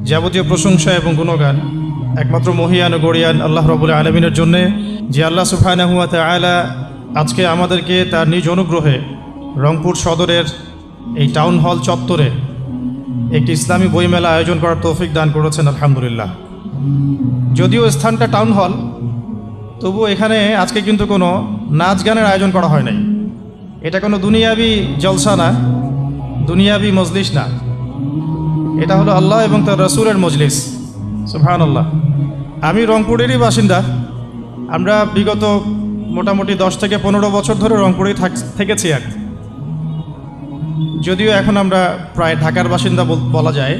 যাবতীয় প্রশংসা এবং গুণগান একমাত্র মহিয়ান ও গরিয়ান আল্লাহ রাব্বুল আলামিনের জন্যে, যে আল্লাহ সুবহানাহু ওয়া তাআলা আজকে আমাদেরকে তার নিজ অনুগ্রহে রংপুর সদরের এই টাউন হল চত্বরে একটি ইসলামী বইমেলা আয়োজন করার তৌফিক দান করেছেন। আলহামদুলিল্লাহ। যদিও স্থানটা টাউন হল, তবুও এখানে আজকে কিন্তু কোনো নাচ গানের আয়োজন করা হয় নাই। এটা কোনো দুনিয়াবি জলসা না, দুনিয়াবি মজলিস না, এটা হলো আল্লাহ এবং তার রাসূলের মজলিস। সুবহানাল্লাহ। আমি রংপুরেরই বাসিন্দা। আমরা বিগত মোটামুটি 10 থেকে 15 বছর ধরে রংপুরেই থেকেছি আর কি। যদিও এখন আমরা প্রায় ঢাকার বাসিন্দা বলা যায়।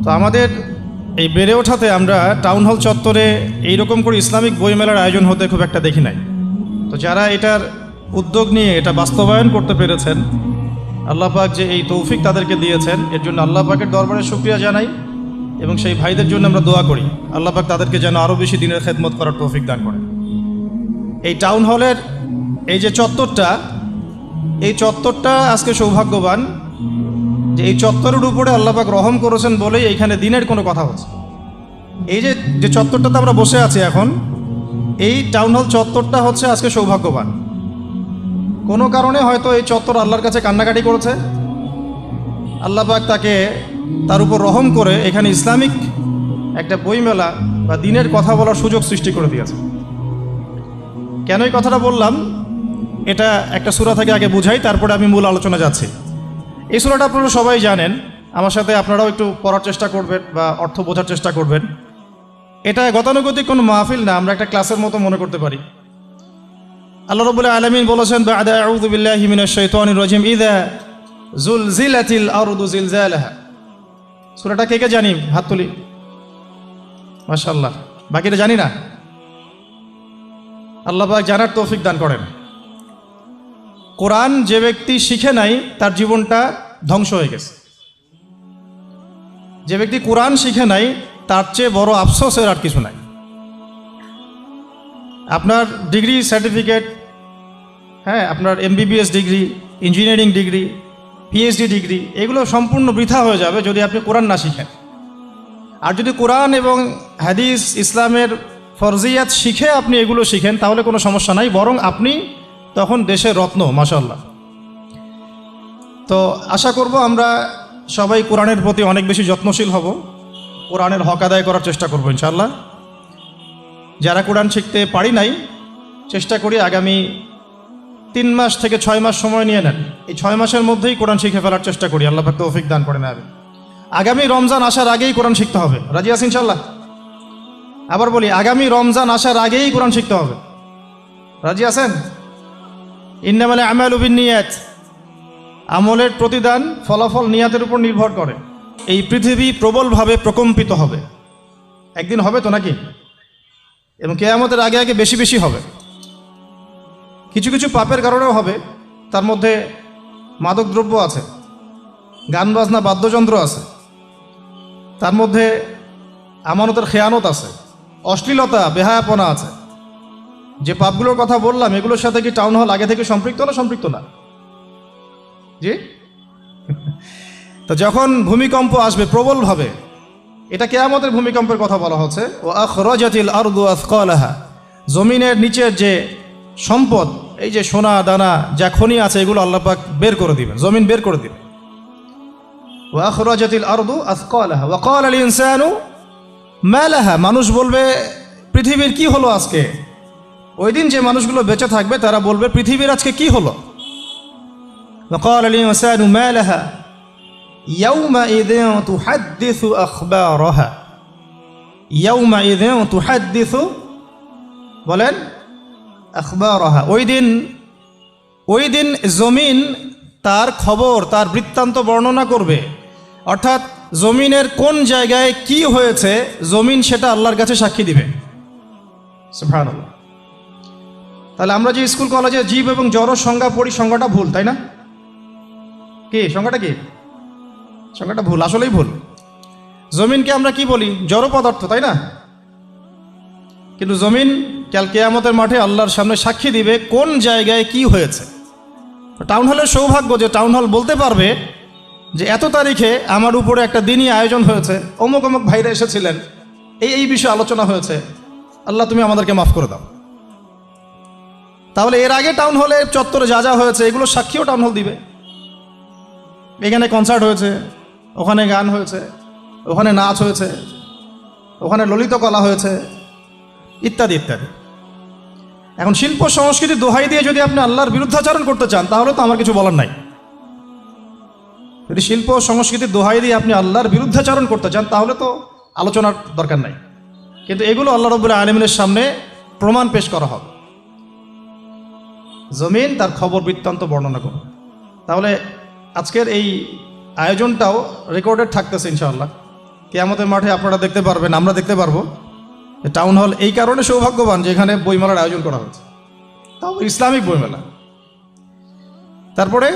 তো আমাদের এই বেড়ে ওঠাতে আমরা টাউন হল চত্বরে এইরকম করে ইসলামিক বইমেলার আয়োজন হতে খুব একটা দেখি নাই। তো যারা এটার উদ্যোগ নিয়ে এটা বাস্তবায়ন করতে পেরেছেন, আল্লাহ পাক যে এই তৌফিক তাদেরকে দিয়েছেন, এর জন্য আল্লাহ পাকের দরবারে শুকরিয়া জানাই এবং সেই ভাইদের জন্য আমরা দোয়া করি আল্লাহ পাক তাদেরকে যেন আরও বেশি দিনের খেদমত করার তৌফিক দান করেন। এই টাউন হলের এই যে চত্বরটা, এই চত্বরটা আজকে সৌভাগ্যবান যে এই চত্বরের উপরে আল্লাহ পাক রহম করেছেন বলেই এইখানে দিনের কোনো কথা হচ্ছে। এই যে চত্বরটাতে আমরা বসে আছি এখন, এই টাউন হল চত্বরটা হচ্ছে আজকে সৌভাগ্যবান। কোনো কারণে হয়তো এই চত্বর আল্লাহর কাছে কান্নাকাটি করেছে, আল্লাহ পাক তাকে তার উপর রহম করে এখানে ইসলামিক একটা বইমেলা বা দিনের কথা বলার সুযোগ সৃষ্টি করে দিয়েছে। কেন এই কথাটা বললাম, এটা একটা সূরা থেকে আগে বুঝাই, তারপরে আমি মূল আলোচনা যাচ্ছি। এই সূরাটা আপনারা সবাই জানেন, আমার সাথে আপনারাও একটু পড়ার চেষ্টা করবেন বা অর্থ বোঝার চেষ্টা করবেন। এটা গতানুগতিক কোনো মাহফিল না, আমরা একটা ক্লাসের মতো মনে করতে পারি। আল্লাহ রাব্বুল আলামিন বলেছেন, বা'দা আউযু বিল্লাহি মিনাশ শাইতানির রাজিম, ইযা যুলজিলাতিল আরদু জিলজালাহা। সূরাটা কে কে জানি? হাত তুলি। মাশাআল্লাহ। বাকিটা জানি না। আল্লাহ পাক জানার তৌফিক দান করেন। কোরআন যে ব্যক্তি শিখে নাই তার জীবনটা ধ্বংস হয়ে গেছে। যে ব্যক্তি কোরআন শিখে নাই তার চেয়ে বড় আফসোসের আর কিছু নাই। আপনার ডিগ্রি সার্টিফিকেট, হ্যাঁ, আপনার MBBS degree, engineering degree, PhD degree, এগুলো সম্পূর্ণ বৃথা হয়ে যাবে যদি আপনি কোরআন না শিখেন। আর যদি কোরআন এবং হাদিস, ইসলামের ফরজিয়াত শিখে আপনি এগুলো শিখেন, তাহলে কোনো সমস্যা নাই, বরং আপনি তখন দেশের রত্ন। মাশাআল্লাহ। তো আশা করব আমরা সবাই কোরআনের প্রতি অনেক বেশি যত্নশীল হব, কোরআনের হক আদায় করার চেষ্টা করব ইনশাআল্লাহ। যারা কোরআন শিখতে পারি নাই, চেষ্টা করি আগামী 3 মাস থেকে 6 মাস সময় নিয়ে নেন। এই 6 মাসের মধ্যেই কোরআন শিখে ফেলার চেষ্টা করি। আল্লাহ পাক তৌফিক দান করেন। আগামী রমজান আসার আগেই কোরআন শিখতে হবে। রাজি আছেন ইনশাআল্লাহ? আবার বলি, আগামী রমজান আসার আগেই কোরআন শিখতে হবে। রাজি আছেন? ইন্নামাল আমালু বিন্নিয়াত। আমলের প্রতিদান, ফলাফল নিয়াতের উপর নির্ভর করে। এই পৃথিবী প্রবলভাবে প্রকম্পিত হবে, একদিন হবে তো নাকি? এবং কিয়ামতের আগে আগে বেশি বেশি হবে। কিছু কিছু পাপের কারণেও হবে। তার মধ্যে মাদকদ্রব্য আছে, গান বাজনা বাদ্যযন্ত্র আছে, তার মধ্যে আমানতের খেয়ানত আছে, অশ্লীলতা বেহায়াপনা আছে। যে পাপগুলোর কথা বললাম, এগুলোর সাথে কি টাউন হল আগে থেকে সম্পৃক্ত না? সম্পৃক্ত না? জি। তো যখন ভূমিকম্প আসবে প্রবলভাবে, এটা কিয়ামতের ভূমিকম্পের কথা বলা হচ্ছে। ও আখরাজাতিল আরদু আথকালাহা। জমিনের নিচের যে সম্পদ, এই যে সোনা দানা যা খনি আছে, এগুলো আল্লাহ পাক বের করে দিবেন, জমিন বের করে দিবেন। ও আখরাজাতিল আরদু আথকালাহা ওয়া ক্বালা আল ইনসানু মা লাহা। মানুষ বলবে, পৃথিবীর কি হলো আজকে? ওই দিন যে মানুষগুলো বেঁচে থাকবে তারা বলবে, পৃথিবীর আজকে কি হলো? ওয়া ক্বালা আল ইনসানু মা লাহা ইয়াউমাইযিন তুহাদ্দিসু আখবারাহা। ইয়াউমাইযিন তুহাদ্দিসু, বলেন, আখবারাহা। ওই দিন জমিন তার খবর, তার বৃত্তান্ত বর্ণনা করবে। অর্থাৎ জমিনের কোন জায়গায় কি হয়েছে, জমিন সেটা আল্লাহর কাছে সাক্ষী দিবে। সুবহানাল্লাহ। তাহলে আমরা যে স্কুল কলেজে জীব এবং জড় সংজ্ঞা পড়ি, সংজ্ঞাটা ভুল, তাই না? কি সংজ্ঞাটা? কি সংজ্ঞাটা ভুল, আসলেই ভুল। জমিনকে আমরা কি বলি? জড় পদার্থ, তাই না? কিন্তু জমিন কাল কিয়ামতের মাঠে আল্লাহর সামনে সাক্ষী দিবে কোন জায়গায় কি হয়েছে। টাউন হলের সৌভাগ্য যে টাউন হল বলতে পারবে যে এত তারিখে আমার উপরে একটা দিনই আয়োজন হয়েছে, অমুক অমুক ভাইরা এসেছিলেন, এই বিষয়ে আলোচনা হয়েছে, আল্লাহ তুমি আমাদেরকে মাফ করে দাও। তাহলে এর আগে টাউন হলে চত্বরে যা যা হয়েছে এগুলো সাক্ষীও টাউন হল দিবে। এখানে কনসার্ট হয়েছে, ওখানে গান হয়েছে, ওখানে নাচ হয়েছে, ওখানে ললিত কলা হয়েছে, ইত্যাদি ইত্যাদি। এখন শিল্প সংস্কৃতি দোহাই দিয়ে যদি আপনি আল্লাহর বিরুদ্ধাচরণ করতে চান তাহলে তো আমার কিছু বলার নাই। যদি শিল্প সংস্কৃতির দোহাই দিয়ে আপনি আল্লাহর বিরুদ্ধাচরণ করতে চান তাহলে তো আলোচনার দরকার নাই। কিন্তু এগুলো আল্লাহ রাব্বুল আলামিনের সামনে প্রমাণ পেশ করা হবে, জমিন তার খবর বৃত্তান্ত বর্ণনা করবে। তাহলে আজকের এই আয়োজনটাও রেকর্ডেড থাকতেছে ইনশাআল্লাহ। কিয়ামতের মাঠে আপনারা দেখতে পারবেন, আমরা দেখতে পারবো। টাউন হল এই কারণে সৌভাগ্যবান যে এখানে বইমেলার আয়োজন করা হয়েছে, তাও ইসলামিক বইমেলা। তারপরে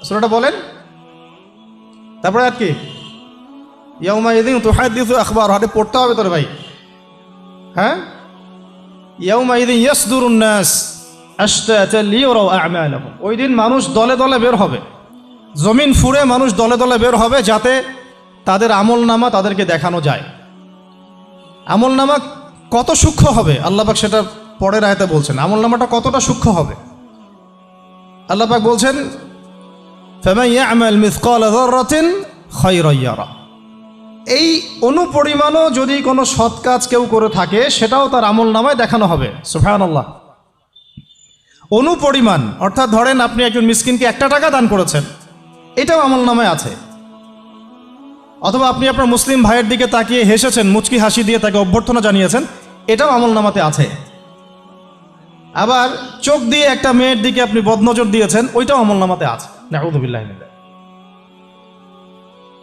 সূরাটা বলেন, তারপরে আর কি ইয়াউমাইযিন তুহাদ্দিসু আখবারহা, হাতে পড়তে হবে তোরে ভাই। হ্যাঁ, ইয়াউমাইযিন ইয়াসদুরুন নাস আশতাতান লিয়ারাউ আ'মালাহুম, ওই দিন মানুষ দলে দলে বের হবে, জমিন ফুঁড়ে মানুষ দলে দলে বের হবে যাতে তাদের আমলনামা তাদেরকে দেখানো যায়। আমলনামা কত সূক্ষ্ম হবে আল্লাহ পাক সেটা পরের আয়াতে বলছেন। আমলনামাটা কতটা সূক্ষ্ম হবে আল্লাহ পাক বলছেন, ফামান ইয়া'মাল মিসকালা যাররাতিন খায়রান ইয়ারা, এই অনুপরিমাণও যদি কোনো সৎ কাজ কেউ করে থাকে সেটাও তার আমলনামায় দেখানো হবে। সুবহানাল্লাহ। অনুপরিমাণ অর্থাৎ ধরেন আপনি একজন মিসকিনকে 1 টাকা দান করেছেন, এটাও আমলনামায় আছে। অথবা আপনি আপনার মুসলিম ভাইয়ের দিকে তাকিয়ে হেসেছেন, মুচকি হাসি দিয়ে তাকে অভ্যর্থনা জানিয়েছেন, এটাও আমলনামাতে আছে। আবার চোখ দিয়ে একটা মেয়ের দিকে আপনি বদনজর দিয়েছেন, ওইটাও আমলনামাতে আছে। নাউযু বিল্লাহি মিন যালিক।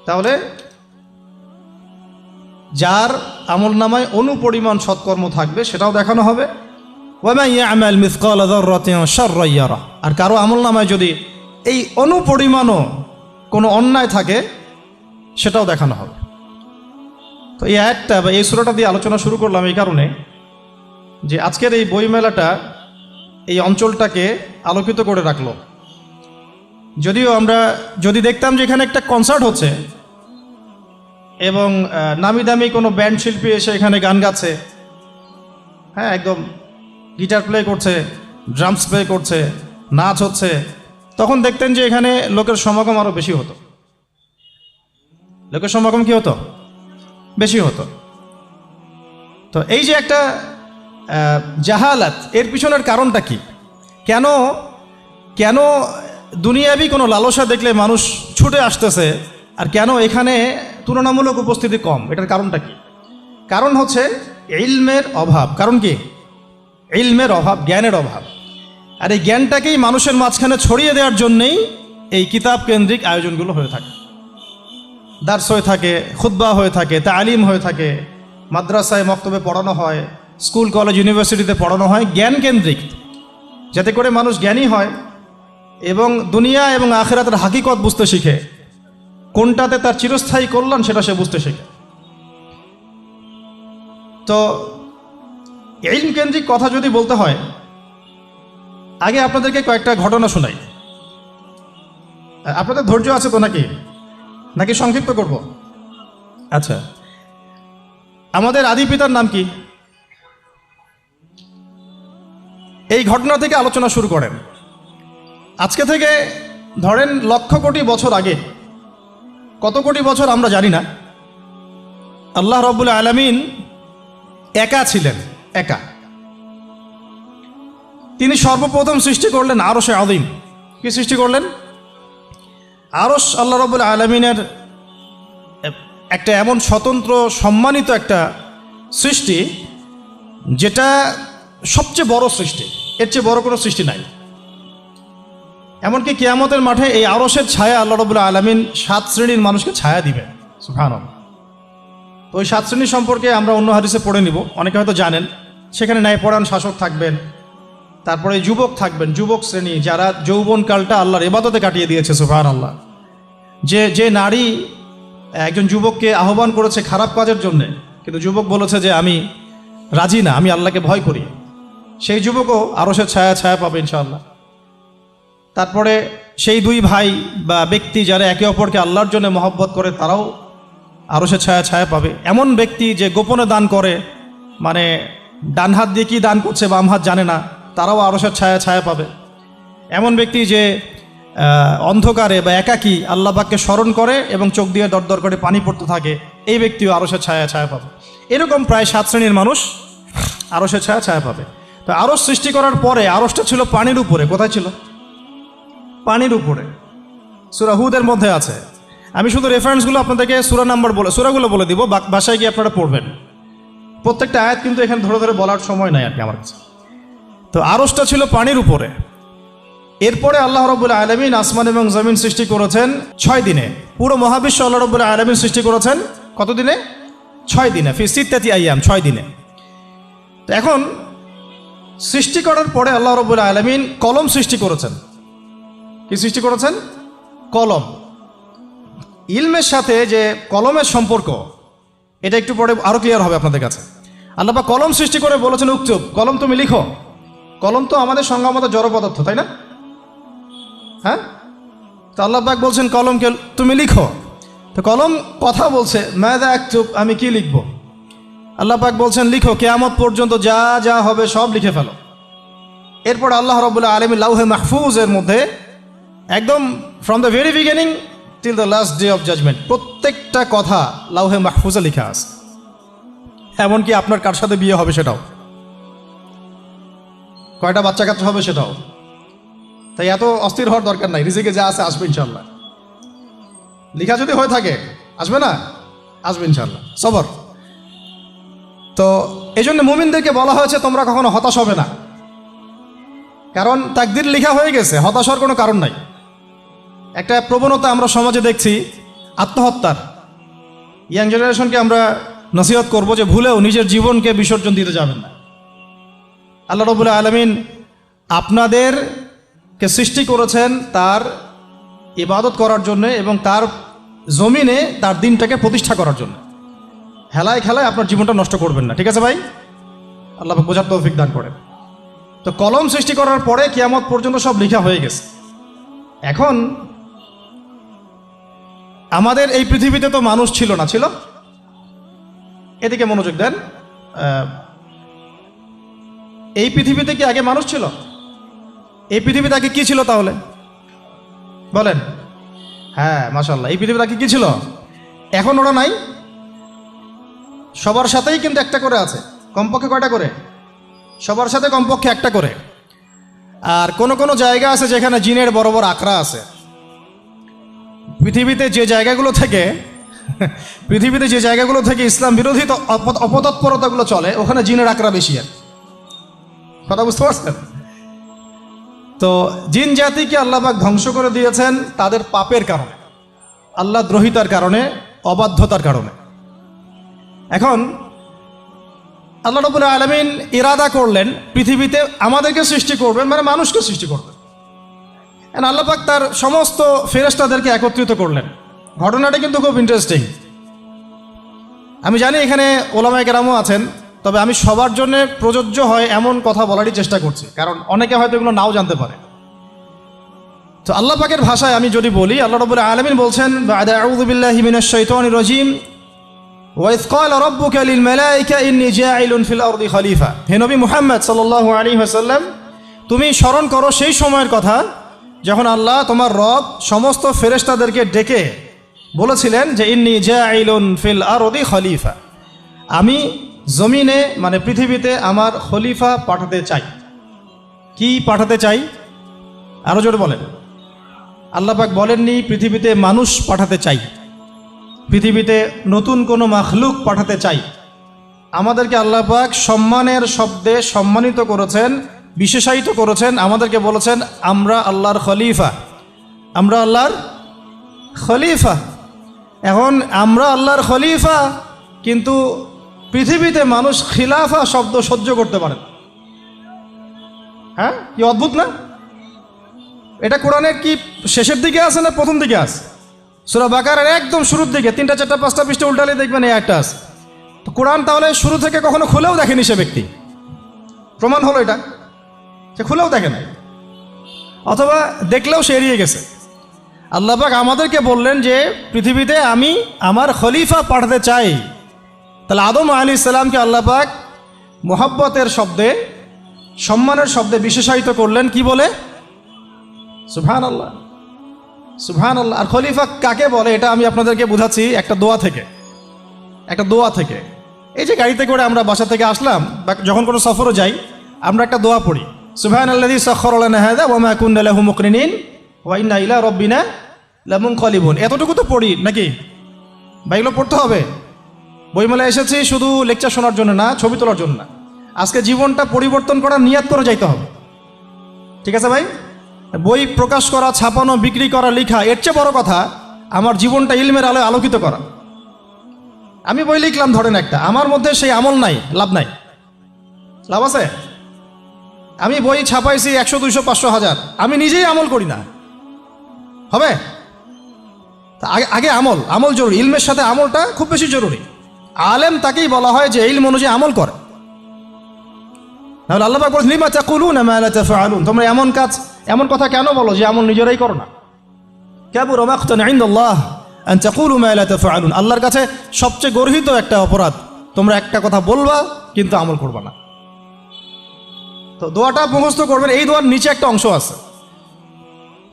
তাহলে যার আমলনামায় অনুপরিমাণ সৎকর্ম থাকবে সেটাও দেখানো হবে। ওয়া মান ইয়া'মাল মিসকালা যাররাতিন শাররান ইয়ারা, আর কারো আমলনামায় যদি এই অনুপরিমাণও কোনো অন্যায় থাকে সেটাও দেখানো হবে। তো এই আয়াতটা বা এই সূরাটা দিয়ে আলোচনা শুরু করলাম এই কারণে যে আজকের এই বইমেলাটা এই অঞ্চলটাকে আলোকিত করে রাখলো। যদিও আমরা যদি দেখতাম যে এখানে একটা কনসার্ট হচ্ছে এবং নামি দামি কোনো ব্যান্ড শিল্পী এসে এখানে গান গাচ্ছে, হ্যাঁ, একদম গিটার প্লে করছে, ড্রামস প্লে করছে, নাচ হচ্ছে, তখন দেখতেন যে এখানে লোকের সমাগম আরও বেশি হতো। লোকের সমাগম কি হতো? বেশি হতো। তো এই যে একটা জাহালাত, এর পিছনের কারণটা কি? কেন কেন দুনিয়াবি কোনো লালসা দেখলে মানুষ ছুটে আসতেছে, আর কেন এখানে তুলনামূলক উপস্থিতি কম? এটার কারণটা কি? কারণ হচ্ছে ইলমের অভাব। কারণ কি? ইলমের অভাব, জ্ঞানের অভাব। আর এই জ্ঞানটাকেই মানুষের মাঝখানে ছড়িয়ে দেওয়ার জন্যেই এই কিতাব কেন্দ্রিক আয়োজনগুলো হয়ে থাকে। দার্স হয়ে থাকে, খুতবা হয়ে থাকে, তালিম হয়ে থাকে, মাদ্রাসায় মক্তবে পড়ানো হয়, স্কুল কলেজ ইউনিভার্সিটিতে পড়ানো হয়, জ্ঞান কেন্দ্রিক, যাতে করে মানুষ জ্ঞানী হয় এবং দুনিয়া এবং আখিরাতের হাকিকত বুঝতে শিখে, কোনটাতে তার চিরস্থায়ী কল্যাণ সেটা সে বুঝতে শিখে। তো ইলম কেন্দ্রিক কথা যদি বলতে হয়, আগে আপনাদেরকে কয়েকটা ঘটনা শোনাই। আপনাদের ধৈর্য আছে তো নাকি সংক্ষিপ্ত করব? আচ্ছা, আমাদের আদি পিতার নাম কি? এই ঘটনা থেকে আলোচনা শুরু করেন। আজকে থেকে ধরেন লক্ষ কোটি বছর আগে, কত কোটি বছর আমরা জানি না, আল্লাহ রাব্বুল আলামিন একা ছিলেন, একা। তিনি সর্বপ্রথম সৃষ্টি করলেন আরশে আযীম। কি সৃষ্টি করলেন? আরশ আল্লাহ রাব্বুল আলামিনের একটা এমন স্বতন্ত্র সম্মানিত একটা সৃষ্টি, যেটা সবচেয়ে বড় সৃষ্টি, এর চেয়ে বড় কোনো সৃষ্টি নাই। এমনকি কিয়ামতের মাঠে এই আরশের ছায়া আল্লাহ রাব্বুল আলামিন 7 শ্রেণীর মানুষকে ছায়া দিবেন। সুবহানাল্লাহ। তো ওই 7 শ্রেণী সম্পর্কে আমরা অন্য হাদিসে পড়ে নিব, অনেকে হয়তো জানেন। সেখানে ন্যায়পরায়ণ শাসক থাকবেন, তারপরে যুবক থাকবেন, যুবক শ্রেণী যারা যৌবনকালটা আল্লাহর ইবাদতে কাটিয়ে দিয়েছে। সুবহানাল্লাহ। যে নারী একজন যুবককে আহ্বান করেছে খারাপ কাজের জন্যে, কিন্তু যুবক বলেছে যে আমি রাজি না, আমি আল্লাহকে ভয় করি, সেই যুবকও আরশের ছায়া পাবে ইনশাআল্লাহ। তারপরে সেই দুই ভাই বা ব্যক্তি যারা একে অপরকে আল্লাহর জন্য মহব্বত করে তারাও আরশের ছায়া পাবে। এমন ব্যক্তি যে গোপনে দান করে, মানে ডান হাত দিয়ে কি দান করছে বাম হাত জানে না, তারাও আরশের ছায়া পাবে। এমন ব্যক্তি যে অন্ধকারে বা একাকী আল্লাহ পাককে স্মরণ করে এবং চোখ দিয়ে দরদর করে পানি পড়তে থাকে, এই ব্যক্তিও আরশের ছায়া পাবে। এরকম প্রায় 7 শ্রেণীর মানুষ আরশের ছায়া পাবে। তো আরশ সৃষ্টি করার পরে আরশটা ছিল পানির উপরে। কোথায় ছিল? পানির উপরে। সূরা হুদের মধ্যে আছে। আমি শুধু রেফারেন্সগুলো আপনাদেরকে সূরাগুলো বলে দিব, বাসায় গিয়ে আপনারা পড়বেন। প্রত্যেকটা আয়াত কিন্তু এখানে ধরে ধরে বলার সময় নাই আর কি আমার কাছে। তো আরশটা ছিল পানির উপরে। এরপরে আল্লাহ রাব্বুল আলামিন আসমান এবং জমিন সৃষ্টি করেছেন 6 দিনে। পুরো মহাবিশ্ব আল্লাহ রাব্বুল আলামিন সৃষ্টি করেছেন কত দিনে? 6 দিনে। ফি সিত্তাতি আইয়াম, 6 দিনে। তো এখন সৃষ্টি করার পরে আল্লাহ রাব্বুল আলামিন কলম সৃষ্টি করেছেন। কি সৃষ্টি করেছেন? কলম। ইলমের সাথে যে কলমের সম্পর্ক, এটা একটু পরে আরো ক্লিয়ার হবে আপনাদের কাছে। আল্লাহ পাক কলম সৃষ্টি করে বলেছেন উকতুব, কলম তুমি লিখো। কলম তো আমাদের সংজ্ঞা মতো জড় পদার্থ, তাই না? হ্যাঁ, তো আল্লাহ পাক বলছেন কলমকে তুমি লিখো। তো কলম কথা বলছে, মাযা আকতুব, আমি কি লিখব? আল্লাহ পাক বলছেন লিখো, কিয়ামত পর্যন্ত যা যা হবে সব লিখে ফেলো। এরপর আল্লাহ রাব্বুল আলামিন লাউহে মাহফুজের মধ্যে একদম from the very beginning till the last day of judgment প্রত্যেকটা কথা লাউহে মাহফুজে লেখা আছে। এমনকি আপনার কার সাথে বিয়ে হবে সেটাও, কয়টা বাচ্চা কাচ্চা হবে সেটাও। তাই এত অস্থির হওয়ার দরকার নাই, রিজিকে যা আছে আসবে ইনশাল্লাহ। লেখা যদি হয়ে থাকে আসবে না? আসবে ইনশাল্লাহ, সবর। তো এই জন্য মুমিনদেরকে বলা হয়েছে তোমরা কখনো হতাশ হবে না, কারণ তাকদির লেখা হয়ে গেছে, হতাশ হওয়ার কোনো কারণ নাই। একটা প্রবণতা আমরা সমাজে দেখছি আত্মহত্যার। ইয়াং জেনারেশনকে আমরা নসিহত করব যে ভুলেও নিজের জীবনকে বিসর্জন দিতে যাবেন না। আল্লাহ রাব্বুল আলামিন আপনাদেরকে সৃষ্টি করেছেন তার ইবাদত করার জন্য এবং তার জমিনে তার দিনটাকে প্রতিষ্ঠা করার জন্য। হেলায় খেলায় আপনার জীবনটা নষ্ট করবেন না, ঠিক আছে ভাই? আল্লাহ পাক বোঝার তৌফিক দান করেন। তো কলম সৃষ্টি করার পরে কিয়ামত পর্যন্ত সব লেখা হয়ে গেছে। এখন আমাদের এই পৃথিবীতে তো মানুষ ছিল না, ছিল? এদিকে মনোযোগ দেন। এই পৃথিবীতে কি আগে মানুষ ছিল? এই পৃথিবীতে আগে কি ছিল তাহলে বলেন? হ্যাঁ, মাশাআল্লাহ। এই পৃথিবীতে আগে কি ছিল? এখন ওরা নাই? সবার সাথেই কিন্তু একটা করে আছে। কমপক্ষে কয়টা করে? সবার সাথে কমপক্ষে একটা করে। আর কোন কোন জায়গা আছে যেখানে জিনের বড় বড় আকড়া আছে। পৃথিবীতে যে জায়গাগুলো থেকে ইসলাম বিরোধী অপতৎপরতাগুলো চলে, ওখানে জিনের আকড়া বেশি। আর কথা বুঝতে পারছেন? তো জিন জাতিকে আল্লাহ পাক ধ্বংস করে দিয়েছেন তাদের পাপের কারণে, আল্লাহ দ্রোহিতার কারণে, অবাধ্যতার কারণে। এখন আল্লাহ রাব্বুল আলামিন ইরাদা করলেন পৃথিবীতে আমাদেরকে সৃষ্টি করবেন, মানে মানুষকে সৃষ্টি করবেন। আল্লাহ পাক তার সমস্ত ফেরেশতাদেরকে একত্রিত করলেন। ঘটনাটা কিন্তু খুব ইন্টারেস্টিং। আমি জানি এখানে ওলামায়ে কেরামও আছেন, তবে আমি সবার জন্য প্রযোজ্য হয় এমন কথা বলারই চেষ্টা করছি, কারণ অনেকে হয়তো এগুলো নাও জানতে পারে। তো আল্লাহ পাকের ভাষায় আমি যদি বলি, আল্লাহ রাব্বুল আলামিন বলছেন বা'দা আউযু বিল্লাহি মিনাশ শাইতানির রাজীম ওয়াইয ক্বালা রাব্বুকা লিল মালায়েকা ইন্নী জাইলুন ফিল আরদি খলিফা। হে নবী মুহাম্মদ সাল্লাল্লাহু আলাইহি ওয়াসাল্লাম, তুমি স্মরণ করো সেই সময়ের কথা যখন আল্লাহ তোমার রব সমস্ত ফেরেশতাদেরকে ডেকে বলেছিলেন যে ইন্নী জাইলুন ফিল আরদি খলিফা, আমি জমিনে মানে পৃথিবীতে আমার খলিফা পাঠাতে চাই। কি পাঠাতে চাই? আরো জোরে বলেন। আল্লাহ পাক বলেননি পৃথিবীতে মানুষ পাঠাতে চাই, পৃথিবীতে নতুন কোনো মাখলুক পাঠাতে চাই। আমাদেরকে আল্লাহ পাক সম্মানের শব্দে সম্মানিত করেছেন, বিশেষায়িত করেছেন। আমাদেরকে বলেছেন আমরা আল্লাহর খলিফা, আমরা আল্লাহর খলিফা। এখন আমরা আল্লাহর খলিফা, কিন্তু পৃথিবীতে মানুষ খিলাফা শব্দ সহ্য করতে পারে না। হ্যাঁ, কি অদ্ভুত না? এটা কোরআনের কি শেষের দিকে আছে না প্রথম দিকে আছে? সূরা বাকারার একদম শুরুর দিকে 3টা 4টা 5টা পৃষ্ঠা উল্টালে দেখবেন এই একটা আছে। তো কোরআন তাহলে শুরু থেকে কখনো খুলেও দেখেনি সে ব্যক্তি। প্রমাণ হলো এটা, সে খুলেও দেখে নাই। অথবা দেখলেও সে এড়িয়ে গেছে। আল্লাহ পাক আমাদেরকে বললেন যে পৃথিবীতে আমি আমার খলিফা পাঠাতে চাই। তাহলে আদম আলাইহিস সালামকে আল্লাহ পাক মোহাব্বতের শব্দে, সম্মানের শব্দে বিশেষায়িত করলেন কি বলে? সুবহানাল্লাহ, সুবহানাল্লাহ। আর খলিফা কাকে বলে এটা আমি আপনাদেরকে বোঝাচ্ছি একটা দোয়া থেকে, একটা দোয়া থেকে। এই যে গাড়িতে করে আমরা বাসা থেকে আসলাম বা যখন কোনো সফরে যাই, আমরা একটা দোয়া পড়ি, সুবহানাল্লাযী সাখখারা লানা হাযা ওয়া মা কুন্না লাহু মুকরিনিন ওয়া ইন্না ইলা রাব্বিনা লামুনকালিবুন। এতটুকু তো পড়ি নাকি? বা এগুলো পড়তে হবে? বইমেলায় এসেছি শুধু লেকচার শোনার জন্য না, ছবি তোলার জন্য না। আজকে জীবনটা পরিবর্তন করার নিয়াত করে যাইতে হবে। ঠিক আছে ভাই? বই প্রকাশ করা, ছাপানো, বিক্রি করা, লেখা, এর চেয়ে বড় কথা আমার জীবনটা ইলমের আলোয় আলোকিত করা। আমি বই লিখলাম ধরেন একটা, আমার মধ্যে সেই আমল নাই, লাভ নাই। লাভ আছে? আমি বই ছাপাইছি 100, 200, 500, 1000, আমি নিজেই আমল করি না, হবে? আগে আমল, আমল জরুরি। ইলমের সাথে আমলটা খুব বেশি জরুরি। আলেম তাকেই বলা হয় যে ইলম অনুযায়ী আমল করে। তাহলে আল্লাহ পাক বলেন লিমা তাকুলুনা মা লা তাফআলুন, তোমরা এমন কথা কেন বলো যে আমল নিজেরাই করো না? কাবুরা মাকতান ইনদাল্লাহ আন তাকুলু মা লা তাফআলুন, আল্লাহর কাছে সবচেয়ে গর্হিত একটা অপরাধ, তোমরা একটা কথা বলবা কিন্তু আমল করবা না। তো দোয়াটা মুখস্থ করবেন। এই দোয়ার নিচে একটা অংশ আছে,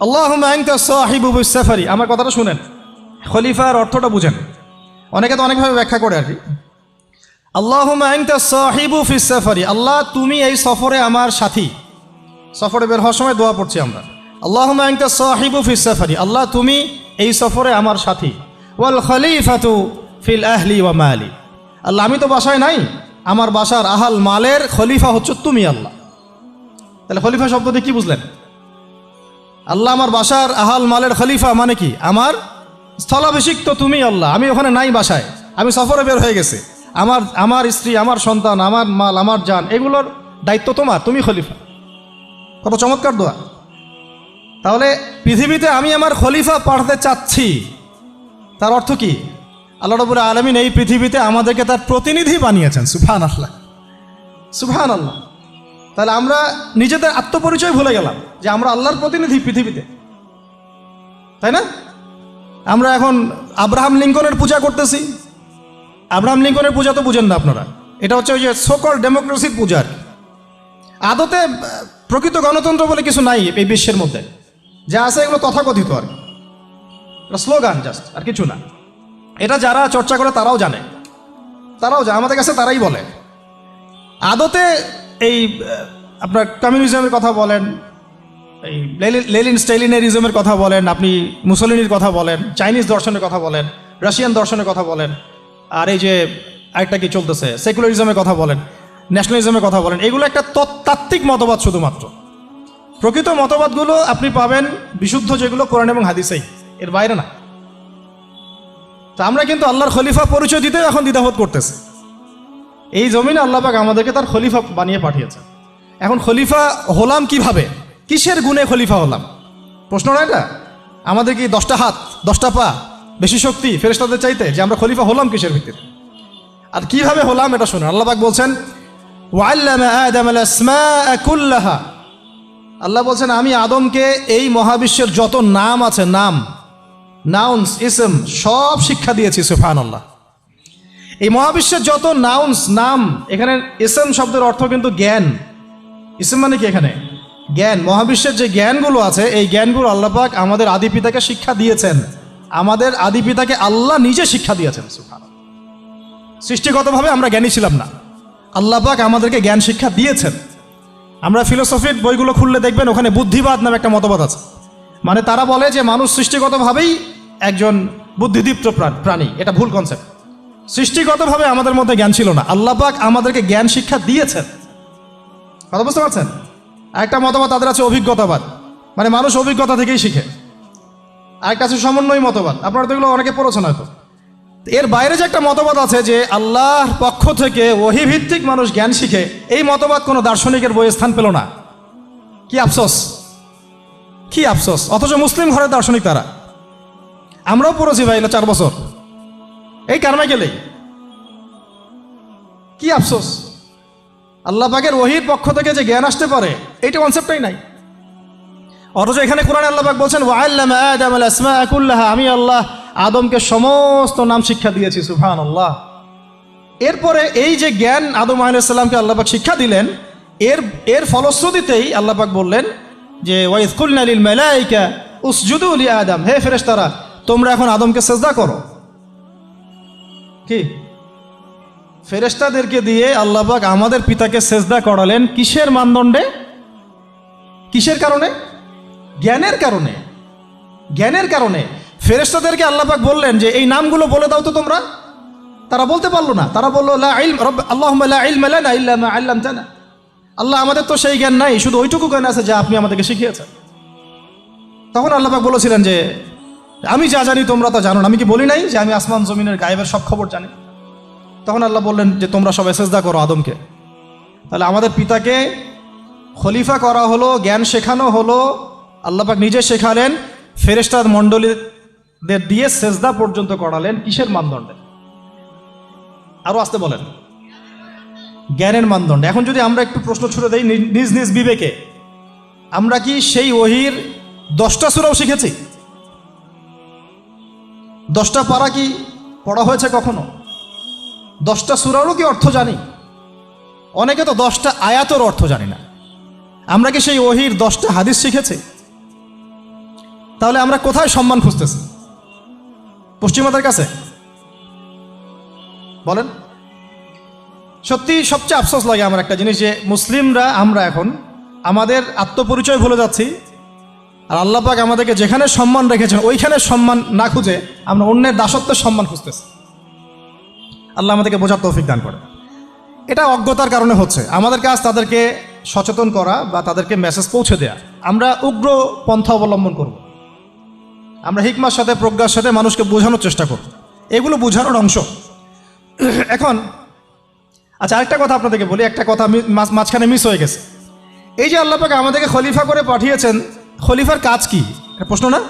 আল্লাহুম্মা আনতা সাহিবু বিস সাফারি। আমার কথাটা শুনেন, খলিফার অর্থটা বুঝেন। অনেকে তো অনেকভাবে ব্যাখ্যা করে আর কি। আল্লাহুম্মা আনতা সাহিবু ফিস সাফারি, আল্লাহ তুমি এই সফরে আমার সাথী। সফরে বের হওয়ার সময় দোয়া পড়ছি আমরা, আল্লাহুম্মা আনতা সাহিবু ফিস সাফারি, আল্লাহ তুমি এই সফরে আমার সাথী। ওয়াল খলিফাতু ফিল আহলি ওয়া মালি, আল্লাহ আমি তো বাসায় নাই, আমার বাসার আহাল মালের খলিফা হচ্ছে তুমি আল্লাহ। তাহলে খলিফা শব্দটি কি বুঝলেন? আল্লাহ আমার বাসার আহাল মালের খলিফা মানে কি? আমার স্থলাভিষিক্ত তুমি আল্লাহ, আমি ওখানে নাই বাসায়, আমি সফরে বের হয়ে গেছি, আমার স্ত্রী, আমার সন্তান, আমার মাল, আমার জান, এগুলোর দায়িত্ব তোমার, তুমি খলিফা। কত চমৎকার দোয়া। তাহলে পৃথিবীতে আমি আমার খলিফা পাঠাতে চাচ্ছি, তার অর্থ কি? আল্লাহ রাব্বুল আলামিন এই পৃথিবীতে আমাদেরকে তার প্রতিনিধি বানিয়েছেন। সুবহানাল্লাহ, সুবহানাল্লাহ। তাহলে আমরা নিজেদের আত্মপরিচয় ভুলে গেলাম যে আমরা আল্লাহর প্রতিনিধি পৃথিবীতে, তাই না? আমরা এখন আব্রাহাম লিঙ্কনের পূজা করতেছি। আব্রাহাম লিঙ্কনের পূজা তো বুঝেন না আপনারা, এটা হচ্ছে ওই যে সোকল ডেমোক্রেসির পূজা। আদতে প্রকৃত গণতন্ত্র বলে কিছু নাই এই বিশ্বের মধ্যে, যা আছে এগুলো তথাকথিত আর স্লোগান, জাস্ট, আর কিছু না। এটা যারা চর্চা করে তারাও জানে, আমাদের কাছে তারাই বলে। আদতে এই আপনার কমিউনিজমের কথা বলেন, এই লেনিন স্টেলিনারিজমের কথা বলেন, আপনি মুসলিনির কথা বলেন, চাইনিজ দর্শনের কথা বলেন, রাশিয়ান দর্শনের কথা বলেন, আর এই যে আরেকটা কি চলতেছে সেকুলারিজমের কথা বলেন, ন্যাশনালিজমের কথা বলেন, এগুলো একটা তাত্ত্বিক মতবাদ শুধুমাত্র। প্রকৃত মতবাদগুলো আপনি পাবেন বিশুদ্ধ যেগুলো কোরআন এবং হাদিসেই, এর বাইরে না। তো আমরা কিন্তু আল্লাহর খলিফা পরিচয় দিতে এখন দ্বিধাবোধ করতেছি। এই জমিনে আল্লাহ পাক আমাদেরকে তার খলিফা বানিয়ে পাঠিয়েছে। এখন খলিফা হলাম কিভাবে, কিসের গুণে খলিফা হলাম? প্রশ্ন না এটা? আমাদের কি 10টা হাত, 10টা পা, বেশি শক্তি ফেরেশতাদের চাইতে, যে আমরা খলিফা হলাম কিসের ভিত্তিতে আর কিভাবে হলাম? এটা শুনুন। আল্লাহ পাক বলছেন ওয়াল্লামা আদামাল আসমাআ কুল্লাহা, আল্লাহ বলছেন আমি আদমকে এই মহাবিশ্বের যত নাম আছে, নাউন্স, ইসম, সব শিক্ষা দিয়েছি। সুবহানাল্লাহ। এই মহাবিশ্বের যত নাউন্স, নাম, এখানে ইসম শব্দের অর্থ কিন্তু জ্ঞান। ইসম মানে কি? এখানে জ্ঞান। মহাবিশ্বের যে জ্ঞানগুলো আছে, এই জ্ঞানগুলো আল্লাহ পাক আমাদের আদি পিতাকে শিক্ষা দিয়েছেন। আমাদের আদি পিতাকে আল্লাহ নিজে শিক্ষা দিয়েছেন। সুবহানাল্লাহ। সৃষ্টিগতভাবে আমরা জ্ঞানী ছিলাম না, আল্লাহ পাক আমাদেরকে জ্ঞান শিক্ষা দিয়েছেন। আমরা ফিলোসফির বইগুলো খুললে দেখবেন ওখানে বুদ্ধিবাদ নামে একটা মতবাদ আছে। মানে তারা বলে যে মানুষ সৃষ্টিগতভাবেই একজন বুদ্ধিদীপ্ত প্রাণী। এটা ভুল কনসেপ্ট। সৃষ্টিগতভাবে আমাদের মধ্যে জ্ঞান ছিল না, আল্লাহ পাক আমাদেরকে জ্ঞান শিক্ষা দিয়েছেন। কথা বুঝতে পারছেন? একটা মতবাদ তাদের আছে অভিজ্ঞতাবাদ, মানে মানুষ অভিজ্ঞতা থেকেই শিখে। আরেকটা আছে সমন্বয় মতবাদ, আপনারা তো এগুলো অনেকে পড়েছেন হয়তো। এর বাইরে যে একটা মতবাদ আছে যে আল্লাহর পক্ষ থেকে ওহী ভিত্তিক মানুষ জ্ঞান শিখে, এই মতবাদ কোনো দার্শনিকের বইয়ে স্থান পেল না। কি আফসোস, কি আফসোস। অথচ মুসলিম ঘরের দার্শনিক তারা। আমরাও পড়েছি ভাই 4 বছর এই কারণে গেলেই। কি আফসোস, আল্লাহ পাকের ওহীর পক্ষ থেকে যে জ্ঞান আসতে পারে এইটা কনসেপ্টটাই নাই। অথচ এখানে কোরআনে আল্লাহ পাক বলছেন ওয়াল্লামা আদম আল আসমা কুল্লাহা, আমি আল্লাহ আদমকে সমস্ত নাম শিক্ষা দিয়েছি। সুবহানাল্লাহ। এরপরে এই যে জ্ঞান আদম আলাইহিস সালামকে আল্লাহ পাক শিক্ষা দিলেন, এর ফলশ্রুতিতেই আল্লাহ পাক বললেন যে ওয়াইজ কুলনা লিল মালাইকা উসজুদু লি আদম, হে ফেরেশতারা তোমরা এখন আদমকে সেজদা করো। কি ফেরেশতাদেরকে দিয়ে আল্লাহ পাক আমাদের পিতাকে সেজদা করালেন কিসের মানদণ্ডে? কিসের কারণে? জ্ঞানের কারণে। জ্ঞানের কারণে ফেরেশতাদেরকে আল্লাহ পাক বললেন যে এই নামগুলো বলে দাও তো তোমরা। তারা বলতে পারলো না। তারা বললো লা ইলম আল্লাহুম্মা লা ইলমা লানা ইল্লা মা আল্লামতানা, আল্লাহ আমাদের তো সেই জ্ঞান নাই, শুধু ওইটুকু জ্ঞান আছে যা আপনি আমাদেরকে শিখিয়েছেন। তখন আল্লাহ পাক বলেছিলেন যে আমি যা জানি তোমরা তা জানো না, আমি কি বলি নাই যে আমি আসমান জমিনের গায়েবের সব খবর জানি? তখন আল্লাহ বললেন যে তোমরা সবাই সেজদা করো আদমকে। তাহলে আমাদের পিতাকে খলিফা করা হলো, জ্ঞান শেখানো হলো, আল্লাহ পাক নিজে শেখালেন, ফেরেশতা মণ্ডলীদের দিয়ে সেজদা পর্যন্ত করালেন কিসের মানদণ্ডে? আরো আসতে বলেন, জ্ঞানের মানদণ্ডে। এখন যদি আমরা একটু প্রশ্ন ছুড়ে দেই নিজ নিজ বিবেকে, আমরা কি সেই ওহির 10টা সূরাও শিখেছি? 10টা পারা কি পড়া হয়েছে কখনো? 10টা সূরারও কি অর্থ জানি? অনেকে তো 10টা আয়াতের অর্থ জানি না। আমরা কি সেই ওহির 10টা হাদিস শিখেছি? তাহলে আমরা কোথায় সম্মান খুঁজতেছি? পশ্চিমাদের কাছে? বলেন। সত্যি সবচেয়ে আফসোস লাগে আমার একটা জিনিস, যে মুসলিমরা আমরা এখন আমাদের আত্মপরিচয় ভুলে যাচ্ছি, আর আল্লাহ পাক আমাদেরকে যেখানে সম্মান রেখেছেন ওইখানে সম্মান না খুঁজে আমরা অন্যের দাসত্বের সম্মান খুঁজতেছি। আল্লাহ আমাদেরকে বোঝার তৌফিক দান করে। এটা অজ্ঞতার কারণে হচ্ছে। আমাদের কাজ তাদেরকে সচেতন করা বা তাদেরকে মেসেজ পৌঁছে দেয়া। আমরা উগ্র পন্থা অবলম্বন করব, আমরা হিকমার সাথে প্রজ্ঞার সাথে মানুষকে বোঝানোর চেষ্টা করব, এগুলো বোঝানোর অংশ। এখন আচ্ছা, আরেকটা কথা আপনাদেরকে বলি, একটা কথা মাঝখানে মিস হয়ে গেছে। এই যে আল্লাহ পাক আমাদেরকে খলিফা করে পাঠিয়েছেন, খলিফার কাজ কি? প্রশ্ন না?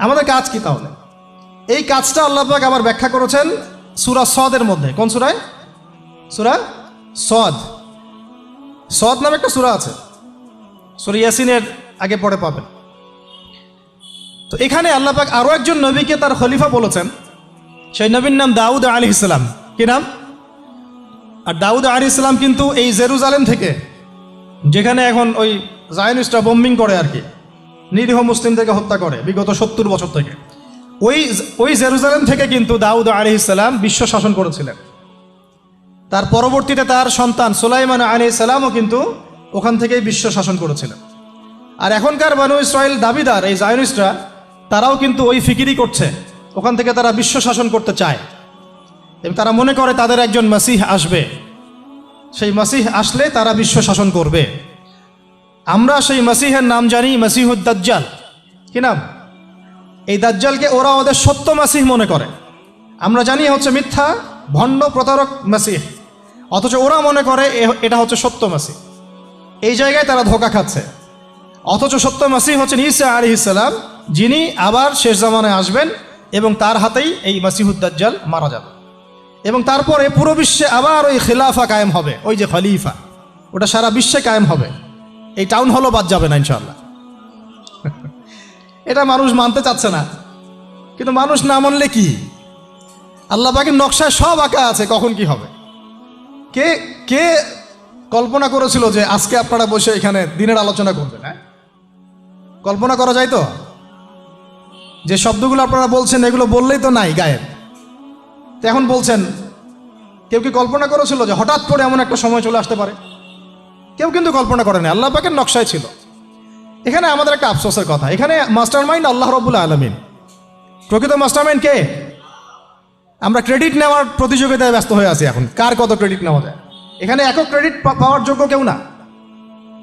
আমাদের কাজ কি তাহলে? এই কাজটা আল্লাহ পাক আবার ব্যাখ্যা করেছেন সূরা সদের মধ্যে। কোন সূরায়? সূরা সদ। সদ নামে একটা সূরা আছে, সূরা ইয়াসিনের আগে পড়ে পাবেন। তো এখানে আল্লাহ পাক আরো একজন নবীকে তার খলিফা বলেছেন। সেই নবীর নাম দাউদ আলাইহিস সালাম। কি নাম? আর দাউদ আলাইহিস সালাম কিন্তু এই জেরুজালেম থেকে, যেখানে এখন ওই জায়নিস্টরা বোম্বিং করে আর কি, নিরীহ মুসলিমদেরকে হত্যা করে বিগত 70 বছর থেকে, ওই জেরুজালেম থেকে কিন্তু দাউদ আলাইহিস সালাম বিশ্ব শাসন করেছিলেন। তার পরবর্তীতে তার সন্তান সুলাইমান আলাইহিস সালামও কিন্তু ওখান থেকেই বিশ্ব শাসন করেছিলেন। আর এখনকার বনু ইসরাইল দাবিদার এই জায়নিস্টরা, তারাও কিন্তু ওই ফিকিরই করছে, ওখান থেকে তারা বিশ্ব শাসন করতে চায় এবং তারা মনে করে তাদের একজন মাসিহ আসবে, সেই মাসিহ আসলে তারা বিশ্ব শাসন করবে। আমরা সেই মাসিহের নাম জানি মাসিহুদ দাজ্জাল। কি নাম? এই দাজ্জালকে ওরা ওদের সত্য মাসিহ মনে করে, আমরা জানি হচ্ছে মিথ্যা ভণ্ড প্রতারক মাসিহ, অথচ ওরা মনে করে এটা হচ্ছে সত্য মাসিহ। এই জায়গায় তারা ধোঁকা খাচ্ছে। অথচ সত্য মাসিহ হচ্ছেন ঈসা আলাইহিস সালাম, যিনি আবার শেষ জামানায় আসবেন এবং তার হাতেই এই মাসিহুদ দাজ্জাল মারা যাবে এবং তারপরে পুরো বিশ্বে আবার ওই খিলাফা কায়েম হবে। ওই যে খলিফা, ওটা সারা বিশ্বে কায়েম হবে, এই টাউন হলও বাদ যাবে না ইনশাআল্লাহ। এটা মানুষ মানতে চাচ্ছে না, কিন্তু মানুষ না মানলে কি? আল্লাহ পাকের নকশায় সব আঁকা আছে কখন কি হবে। কে কে কল্পনা করেছিল যে আজকে আপনারা বসে এখানে দিনের আলোচনা করবেন? হ্যাঁ, কল্পনা করা যায় তো? যে শব্দগুলো আপনারা বলছেন এগুলো বললেই তো নাই গায়েব, তো এখন বলছেন। কেউ কি কল্পনা করেছিল যে হঠাৎ করে এমন একটা সময় চলে আসতে পারে? কেউ কিন্তু কল্পনা করেনি, আল্লাহ পাকের নকশায় ছিল। এখানে আমাদের একটা আফসোসের কথা, এখানে মাস্টার মাইন্ড আল্লাহ রাব্বুল আলামিন। প্রকৃত মাস্টার মাইন্ড কে? আমরা ক্রেডিট নেওয়ার প্রতিযোগিতায় ব্যস্ত হয়ে আছি এখন, কার কত ক্রেডিট নেওয়া যায়। এখানে একক ক্রেডিট পাওয়ার যোগ্য কেউ না,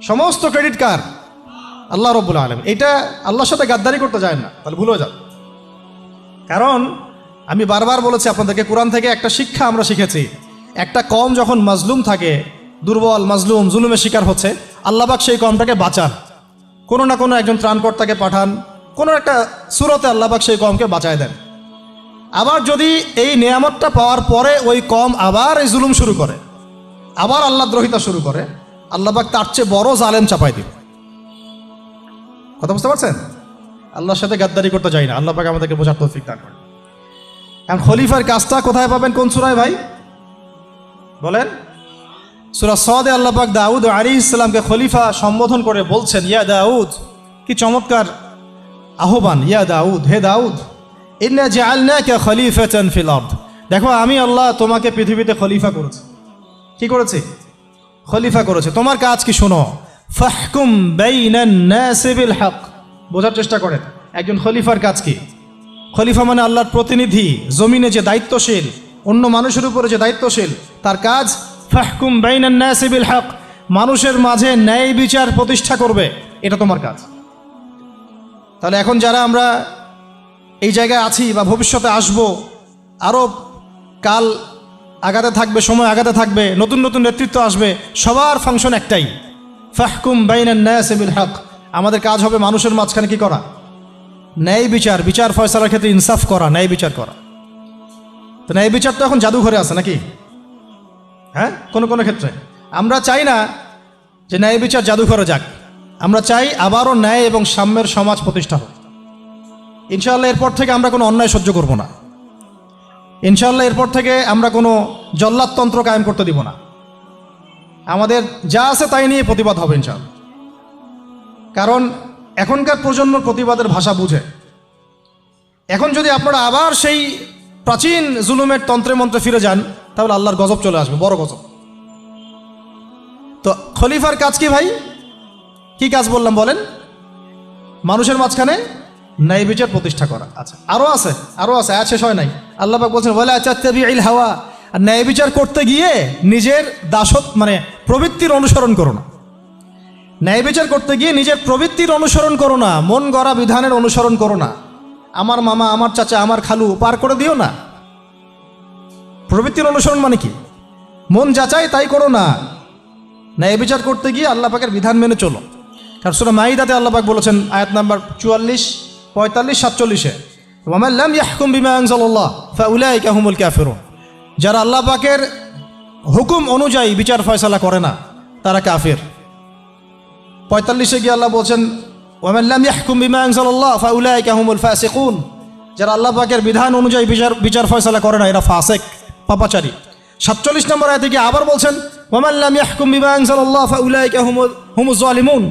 সমস্ত ক্রেডিট কার? আল্লাহ রাব্বুল আলামিন। এটা আল্লাহর সাথে গাদ্দারি করতে যায় না, তাহলে ভুল হয়ে যাবে। কারণ আমি বারবার বলেছি আপনাদেরকে, কোরআন থেকে একটা শিক্ষা আমরা শিখেছি, একটা কম যখন মাজলুম থাকে, দুর্বল মাজলুম জুলুমের শিকার হচ্ছে, আল্লাহ পাক সেই কমটাকে বাঁচান, কোনো না কোনো একজন ত্রাণকর্তাকে পাঠান, কোনো একটা সূরতে আল্লাহ পাক সেই কমকে বাঁচায় দেন। আবার যদি এই নিয়ামতটা পাওয়ার পরে ওই কম আবার এই জুলুম শুরু করে, আবার আল্লাহ দ্রোহিতা শুরু করে, আল্লাহ পাক তার চেয়ে বড় জালেম চাপাই দিবে। কথা বুঝতে পারছেন? আল্লাহর সাথে গাদ্দারি করতে যাই না, আল্লাহ পাক আমাদেরকে বোঝার তৌফিক দান করেন। এখন খলিফার কাজটা কোথায় পাবেন, কোন সূরায় ভাই বলেন? সূরা সাদে আল্লাহ পাক দাউদ আলাইহিস সালামকে খলিফা সম্বোধন করে বলছেন, ইয়া দাউদ, কি চমৎকার আহ্বান, ইয়া দাউদ, হে দাউদ, ইন্না জাআলনাকা খলিফাতান ফিল আরদ, দেখো আমি আল্লাহ তোমাকে পৃথিবীতে খলিফা করেছি। কি করেছি? খলিফা করেছে। তোমার কাজ কি শোনো, ফাহকুম বাইনান নাসি বিল হক, বোঝার চেষ্টা করেন একজন খলিফার কাজ কি। খলিফা মানে আল্লাহর প্রতিনিধি, জমিনে যে দায়িত্বশীল, অন্য মানুষের উপরে যে দায়িত্বশীল, তার কাজ ফাহকুম বাইনান নাসি বিল হক, মানুষের মাঝে ন্যায় বিচার প্রতিষ্ঠা করবে, এটা তোমার কাজ। তাহলে এখন যারা আমরা এই জায়গায় আছি বা ভবিষ্যতে আসব, আরও কাল আগাতে থাকবে, সময় আগাতে থাকবে, নতুন নতুন নেতৃত্ব আসবে, সবার ফাংশন একটাই, ফাহকুম বাইনান নাসি বিল হক, আমাদের কাজ হবে মানুষের মাঝখানে কি করা, ন্যায় বিচার, বিচার ফয়সালার ক্ষেত্রে ইনসাফ করা, ন্যায় বিচার করা। তো ন্যায় বিচার তো এখন জাদুঘরে আছে নাকি? হ্যাঁ, কোনো কোনো ক্ষেত্রে আমরা চাই না যে ন্যায় বিচার জাদুঘরে যাক, আমরা চাই আবারও ন্যায় এবং সাম্যের সমাজ প্রতিষ্ঠা হোক। ইনশাআল্লাহ এরপর থেকে আমরা কোনো অন্যায় সহ্য করব না, ইনশাআল্লাহ এরপর থেকে আমরা কোনো জল্লাদতন্ত্র কায়েম করতে দিব না, আমাদের যা আছে তাই নিয়ে প্রতিবাদ হবে ইনশাআল্লাহ। কারণ এখনকার প্রজন্ম প্রতিবাদের ভাষা বুঝে। এখন যদি আপনারা আবার সেই প্রাচীন জুলুমের তন্ত্রে মন্ত্রে ফিরে যান, তাহলে আল্লাহর গজব চলে আসবে, বড় গজব। তো খলিফার কাজ কি ভাই? কি কাজ বললাম বলেন? মানুষের মাঝখানে ন্যায় বিচার প্রতিষ্ঠা করা। আচ্ছা, আরও আছে, আয়াত শেষ হয় নাই। আল্লাহ পাক বলছেন, ওয়ালা তাত্তাবিউল হাওয়া, আর ন্যায় বিচার করতে গিয়ে নিজের দাসত্ব মানে প্রবৃত্তির অনুসরণ করো না। ন্যায় বিচার করতে গিয়ে নিজের প্রবৃত্তির অনুসরণ করো না, মন গড়া বিধানের অনুসরণ করো না। আমার মামা, আমার চাচা, আমার খালু পার করে দিও না। প্রবৃত্তির অনুসরণ মানে কি? মন যাচাই তাই করো না। ন্যায় বিচার করতে গিয়ে আল্লাহ পাকের বিধান মেনে চলো। কারণ সূরা মাইদাতে আল্লাহ পাক বলেছেন, আয়াত নাম্বার 44, 45, 47, ওয়ামান লাম ইয়াহকুম বিমা আনজালাল্লাহ ফাউলাইকা হুমুল কাফিরুন, যারা আল্লাহ পাকের হুকুম অনুযায়ী বিচার ফয়সালা করে না তারা কাফির। 45-এ গিয়ে আল্লাহ বলছেন, ওয়ামান লাম ইয়াহকুম বিমা আনজালাল্লাহ ফাউলাইকা হুমুল ফাসিকুন, যারা আল্লাহ পাকের বিধান অনুযায়ী বিচার ফয়সালা করে না এরা ফাসিক, পাপাচারী। 47 নম্বর আয়াতে গিয়ে আবার বলছেন, ওয়ামান লাম ইয়াহকুম বিমা আনজালাল্লাহ ফাউলাইকা হুমুজ জালিমুন,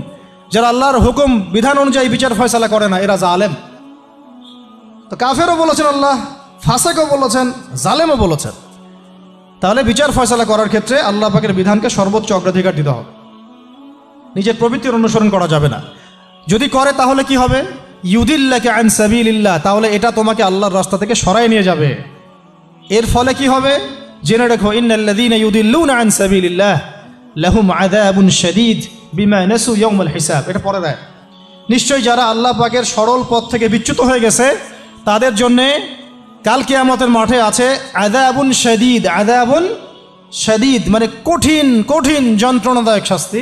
যারা আল্লাহর হুকুম বিধান অনুযায়ী বিচার ফয়সালা করে না এরা জালেম। তো কাফেরও বলেছেন আল্লাহ, ফাসিকও বলেছেন, জালেমও বলেছেন। তাহলে বিচার ফয়সালা করার ক্ষেত্রে আল্লাহ পাকের বিধানকে সর্বোচ্চ অগ্রাধিকার দিতে হবে, নিজের প্রবৃত্তির অনুসরণ করা যাবে না। যদি করে তাহলে কি হবে? ইউদিল্লাকা আন সাবিলিল্লাহ, তাহলে এটা তোমাকে আল্লাহর রাস্তা থেকে সরায় নিয়ে যাবে। এর ফলে কি হবে জেনে রেখো, ইন্নাল্লাযীনা ইউদিল্লুনা আন সাবিলিল্লাহ লাহুম আযাবুন শাদীদ বিমা নাসু ইয়াউমাল হিসাব। এটা পরে দেয়, নিশ্চয়ই যারা আল্লাহ পাকের সরল পথ থেকে বিচ্যুত হয়ে গেছে তাদের জন্যে কাল কিয়ামতের মাঠে আছে আযাবুন শাদীদ। আযাবুন শাদীদ মানে কঠিন কঠিন যন্ত্রণাদায়ক শাস্তি,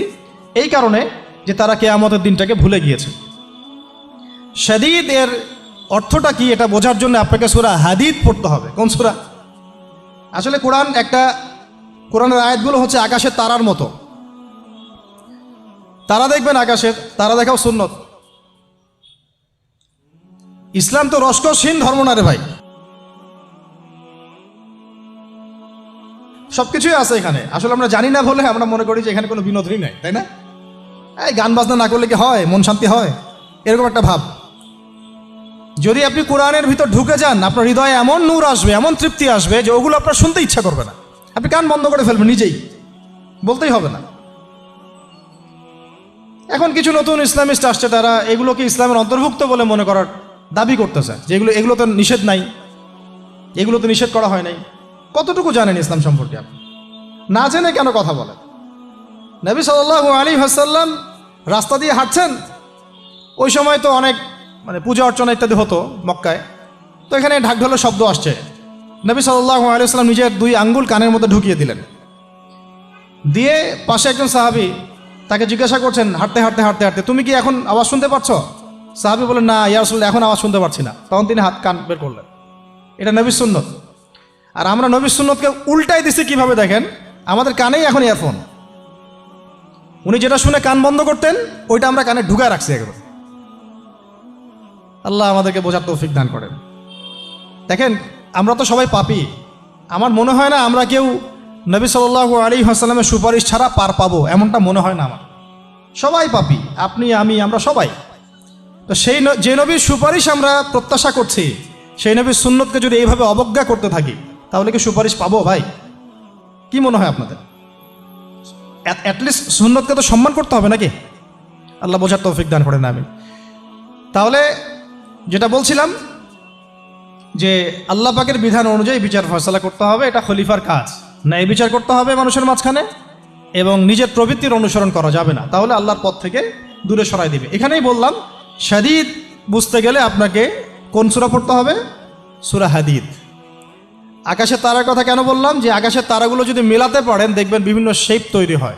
এই কারণে যে তারা কিয়ামতের দিনটাকে ভুলে গিয়েছে। শাদীদ এর অর্থটা কি এটা বোঝার জন্য আপনাকে সূরা হাদীদ পড়তে হবে। কোন সূরা? আসলে কোরআনের আয়াতগুলো হচ্ছে আকাশের তারার মতো। তারা দেখবেন আকাশের, তারা দেখাও সুন্নত। ইসলাম তো রসকসহীন ধর্ম না রে ভাই, সবকিছুই আছে এখানে। আসলে আমরা জানি না বলে আমরা মনে করি যে এখানে কোনো বিনোদনই নাই, তাই না? এই গান বাজনা না করলে কি হয়, মন শান্তি হয়, এরকম একটা ভাব। যদি আপনি কোরআনের ভিতর ঢুকে যান, আপনার হৃদয়ে এমন নূর আসবে, এমন তৃপ্তি আসবে যে ওগুলো আপনার শুনতে ইচ্ছা করবে না, আপনি কান বন্ধ করে ফেলবেন, নিজেই বলতেই হবে না। এখন কিছু নতুন ইসলামিস্ট আসছে, তারা এগুলোকে ইসলামের অন্তর্ভুক্ত বলে মনে করার দাবি করতেছে যে এগুলো তো নিষেধ নাই, এগুলো তো নিষেধ করা হয় নাই। কতটুকু জানেন ইসলাম সম্পর্কে? আপনি না জেনে কেন কথা বলেন? নবী সাল্লাল্লাহু আলাইহি ওয়াসাল্লাম রাস্তা দিয়ে হাঁটছেন, ওই সময় তো অনেক পূজা অর্চনা ইত্যাদি হতো মক্কায়। তো এখানে ঢাকঢোলের শব্দ আসছে, নবী সাল্লাল্লাহু আলাইহি ওয়াসাল্লাম নিজের 2 আঙ্গুল কানের মধ্যে ঢুকিয়ে দিলেন। দিয়ে পাশে একজন সাহাবী তাকে জিজ্ঞাসা করছেন, হাঁটতে হাঁটতে হাঁটতে হাঁটতে, তুমি কি এখন আওয়াজ শুনতে পাচ্ছ? সাহাবী বলেন, না ইয়া রাসূলুল্লাহ, এখন আওয়াজ শুনতে পাচ্ছি না। তখন তিনি কান বের করলেন। এটা নবীর সুন্নত। আর আমরা নবীর সুন্নতকে উল্টাই দিছি কিভাবে দেখেন, আমাদের কানেই এখন ইয়ারফোন। উনি যেটা শুনে কান বন্ধ করতেন ওইটা আমরা কানে ঢুকায় রাখছি একেবারে। আল্লাহ আমাদেরকে বোঝার তৌফিক দান করেন। দেখেন, আমরা তো সবাই পাপী। আমার মনে হয় না আমরা কেউ নবী সাল্লাল্লাহু আলাইহি ওয়াসাল্লামের সুপারিশ ছাড়া পার পাবো, এমনটা মনে হয় না আমার। সবাই পাপী, আপনি আমি আমরা সবাই। তো যে নবীর সুপারিশ আমরা প্রত্যাশা করছি, সেই নবীর সুন্নতকে যদি এইভাবে অবজ্ঞা করতে থাকি, তাহলে কি সুপারিশ পাবো ভাই? কি মনে হয় আপনাদের? অ্যাটলিস্ট সুন্নতকে তো সম্মান করতে হবে নাকি? আল্লাহ বোঝার তৌফিক দান করেন। আমি তাহলে যেটা বলছিলাম যে আল্লাহ পাকের বিধান অনুযায়ী বিচার ফয়সালা করতে হবে, এটা খলিফার কাজ। ন্যায় বিচার করতে হবে মানুষের মাঝখানে, এবং নিজের প্রবৃত্তির অনুসরণ করা যাবে না, তাহলে আল্লাহর পথ থেকে দূরে সরাই দিবে। এখানেই বললাম, শাদীদ বুঝতে গেলে আপনাকে কোন সূরা পড়তে হবে? সূরা হাদীদ। আকাশের তারার কথা কেন বললাম? যে আকাশের তারাগুলো যদি মেলাতে পারেন, দেখবেন বিভিন্ন শেপ তৈরি হয়।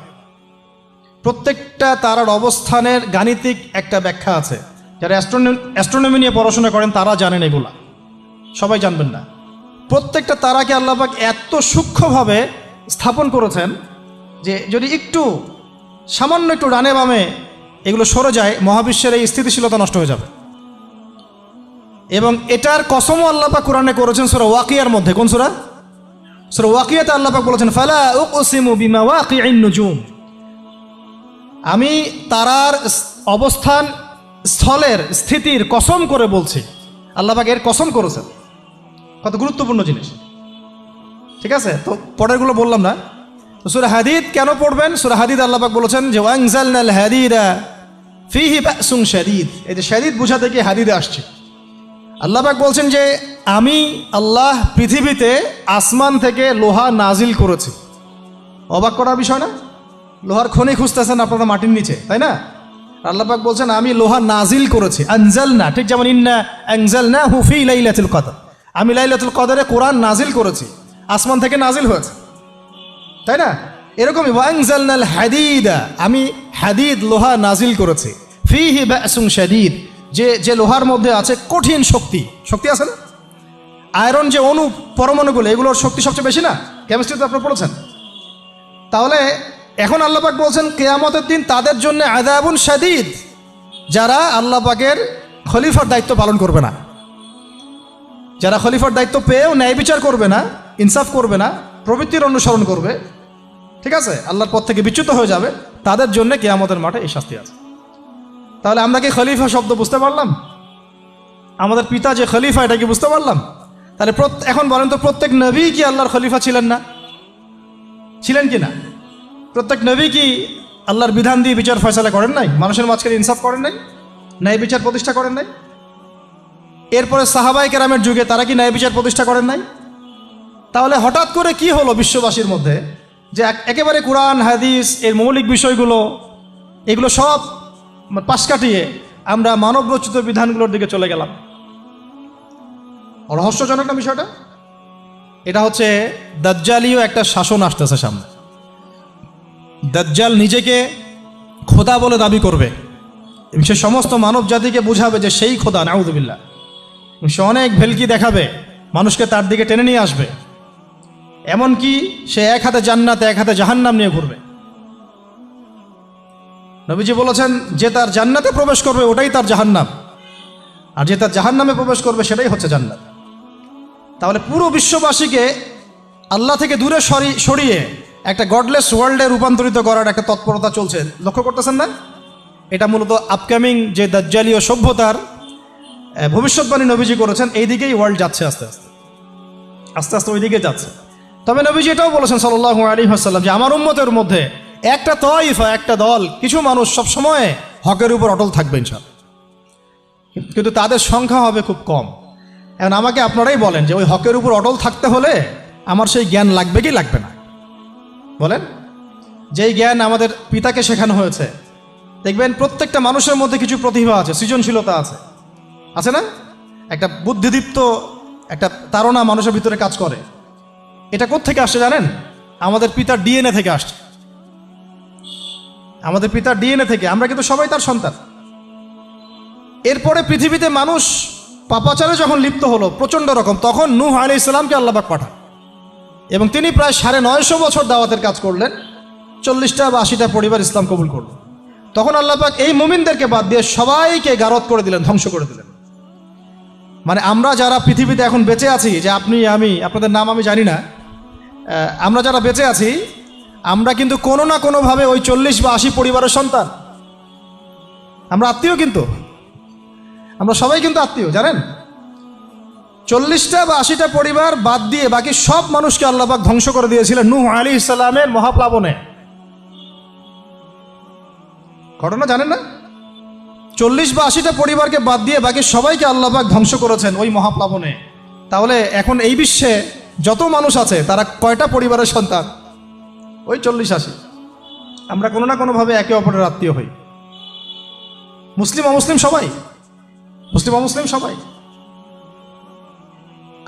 প্রত্যেকটা তারার অবস্থানের গাণিতিক একটা ব্যাখ্যা আছে। যারা অ্যাস্ট্রোনমি নিয়ে পড়াশোনা করেন তারা জানেন, এগুলা সবাই জানবেন না। প্রত্যেকটা তারাকে আল্লাহ পাক এত সূক্ষ্মভাবে স্থাপন করেছেন যে যদি একটু সামান্য একটু ডানে বামে এগুলো সরে যায়, মহাবিশ্বের এই স্থিতিশীলতা নষ্ট হয়ে যাবে। এবং এটার কসমও আল্লাহ পাক কোরআনে করেছেন সূরা ওয়াকিয়ার মধ্যে। কোন সূরা? সূরা ওয়াকিয়াতে আল্লাহ পাক বলেছেন, ফালা উকসিমু বিমাওয়াকিইন নুজুম। আমি তারার অবস্থান স্থলের স্থিতির কসম করে বলছি। আল্লাহ পাক এর কসম করেছেন। কত গুরুত্বপূর্ণ জিনিস, ঠিক আছে? তো পরেরগুলো বললাম না। তো সূরা হাদীদ কেন পড়বেন? সূরা হাদীদ আল্লাহ পাক বলেছেন যে ওয়ানজালনাল হাদীদা ফীহি বাসুন শাদীদ। এই যে শাদীদ বোঝাতে গিয়ে হাদীদে আসছে। আল্লাহ পাক বলছেন যে আমি আল্লাহ পৃথিবীতে আসমান থেকে লোহা নাজিল করেছি। অবাক করার বিষয় না? লোহার খনি খুঁজতেছেন আপনারা মাটির নিচে, তাই না? আল্লাহ পাক বলছেন আমি লোহা নাজিল করেছি। আনজালনা, ঠিক যেমন ইন্না আনজালনাহু ফী লাইলাতুল কদর, আমি লাইলাতুল কদরে কোরআন নাজিল করেছি, আসমান থেকে নাজিল হয়েছে, তাই না? এরকমই ওয়ানজালনাল হাদীদা, আমি হাদীদ লোহা নাজিল করেছি। ফীহি বাসুন শাদীদ, যে লোহার মধ্যে আছে কঠিন শক্তি। শক্তি আছে না? আয়রন যে অণু পরমাণুগুলো, এগুলোর শক্তি সবচেয়ে বেশি না? কেমিস্ট্রিতে আপনারা পড়েছেন। তাহলে এখন আল্লাহ পাক বলছেন কিয়ামতের দিন তাদের জন্য আযাবুন শাদীদ, যারা আল্লাহ পাকের খলিফার দায়িত্ব পালন করবে না, যারা খলিফার দায়িত্ব পেয়েও ন্যায় বিচার করবে না, ইনসাফ করবে না, প্রবৃত্তির অনুসরণ করবে, ঠিক আছে, আল্লাহর পথ থেকে বিচ্যুত হয়ে যাবে, তাদের জন্য কিয়ামতের মাঠে এই শাস্তি আছে। তাহলে আমরা কি খলিফা শব্দ বুঝতে পারলাম? আমাদের পিতা যে খলিফা, এটা কি বুঝতে পারলাম? তাহলে এখন বলেন তো, প্রত্যেক নবী কি আল্লাহর খলিফা ছিলেন না? ছিলেন কি না? প্রত্যেক নবী কি আল্লাহর বিধান দিয়ে বিচার ফয়সালা করেন নাই? মানুষের মাঝখানে ইনসাফ করেন নাই? ন্যায় বিচার প্রতিষ্ঠা করেন নাই? এরপরে সাহাবায়ে কেরামের যুগে তারা কি ন্যায় বিচার প্রতিষ্ঠা করেন নাই? তাহলে হঠাৎ করে কি হলো বিশ্ববাসীর মধ্যে যে একেবারে কোরআন হাদিস এর মৌলিক বিষয়গুলো এগুলো সব পাশ কাটিয়ে আমরা মানব রচিত বিধানগুলোর দিকে চলে গেলাম? রহস্যজনক না বিষয়টা? এটা হচ্ছে দাজ্জালীয় একটা শাসন আসতেছে সামনে। দাজ্জাল নিজেকে খোদা বলে দাবি করবে এবং সে সমস্ত মানব জাতিকে বুঝাবে যে সেই খোদা, নাউযুবিল্লাহ। সে অনেক ভেলকি দেখাবে, মানুষকে তার দিকে টেনে নিয়ে আসবে। এমনকি সে এক হাতে জান্নাত এক হাতে জাহান্নাম নিয়ে ঘুরবে। নবীজি বলেছেন যে তার জান্নাতে প্রবেশ করবে ওটাই তার জাহান্নাম, আর যে তার জাহান্নামে প্রবেশ করবে সেটাই হচ্ছে জান্নাত। তাহলে পুরো বিশ্ববাসীকে আল্লাহ থেকে দূরে সরিয়ে একটা গডলেস ওয়ার্ল্ডে রূপান্তরিত করার একটা তৎপরতা চলছে, লক্ষ্য করতেছেন না? এটা মূলত আপকামিং যে দাজ্জালীয় সভ্যতার ভবিষ্যৎবাণী নবীজি করেছেন, এই দিকেই ওয়ার্ল্ড যাচ্ছে আস্তে আস্তে আস্তে আস্তে ওই দিকে যাচ্ছে। তবে নবীজি এটাও বলেছেন সাল্লাল্লাহু আলাইহি ওয়াসাল্লাম যে আমার উম্মতের মধ্যে একটা তয়ফা, একটা দল, কিছু মানুষ সবসময় হকের উপর অটল থাকবে ইনশাআল্লাহ, কিন্তু তাদের সংখ্যা হবে খুব কম। এখন আমাকে আপনারাই বলেন যে ওই হকের উপর অটল থাকতে হলে আমার সেই জ্ঞান লাগবে কি লাগবে না? বলেন। যেই জ্ঞান আমাদের পিতাকে শেখানো হয়েছে, দেখবেন প্রত্যেকটা মানুষের মধ্যে কিছু প্রতিভা আছে, সৃজনশীলতা আছে, আছে না? একটা বুদ্ধিদীপ্ত একটা তাড়না মানুষের ভিতরে কাজ করে। এটা কোত্থেকে আসছে জানেন? আমাদের পিতার ডিএনএ থেকে আসছে। আমাদের পিতার ডিএনএ থেকে, আমরা কিন্তু সবাই তার সন্তান। এরপরে পৃথিবীতে মানুষ পাপাচারে যখন লিপ্ত হলো প্রচণ্ড রকম, তখন নূহ আলাইহিস সালামকে আল্লাহ পাক পাঠান এবং তিনি প্রায় 950 বছর দাওয়াতের কাজ করলেন। 40টা বা 80টা পরিবার ইসলাম কবুল করল। তখন আল্লাহ পাক এই মুমিনদেরকে বাদ দিয়ে সবাইকে গারদ করে দিলেন, ধ্বংস করে দিলেন। মানে আমরা যারা পৃথিবীতে এখন বেঁচে আছি, যে আপনি আমি, আপনাদের নাম আমি জানি না, আমরা যারা বেঁচে আছি আমরা কিন্তু কোনো না কোনোভাবে ওই 40 বা 80 পরিবারের সন্তান। আমরা আত্মীয়, কিন্তু আমরা সবাই কিন্তু আত্মীয়, জানেন। 40টা বা 80টা পরিবার বাদ দিয়ে বাকি সব মানুষকে আল্লাহ পাক ধ্বংস করে দিয়েছিলেন নূহ আলাইহিস সালামের মহাপ্লাবনে। ঘটনা জানেন না? 40 বা 80টা পরিবারকে বাদ দিয়ে বাকি সবাইকে আল্লাহ পাক ধ্বংস করেছেন ওই মহাপ্লাবনে। তাহলে এখন এই বিশ্বে যত মানুষ আছে তারা কয়টা পরিবারের সন্তান? ওই 40-80। আমরা কোনো না কোনোভাবে একে অপরের আত্মীয় হই, মুসলিম অমুসলিম সবাই, মুসলিম অমুসলিম সবাই।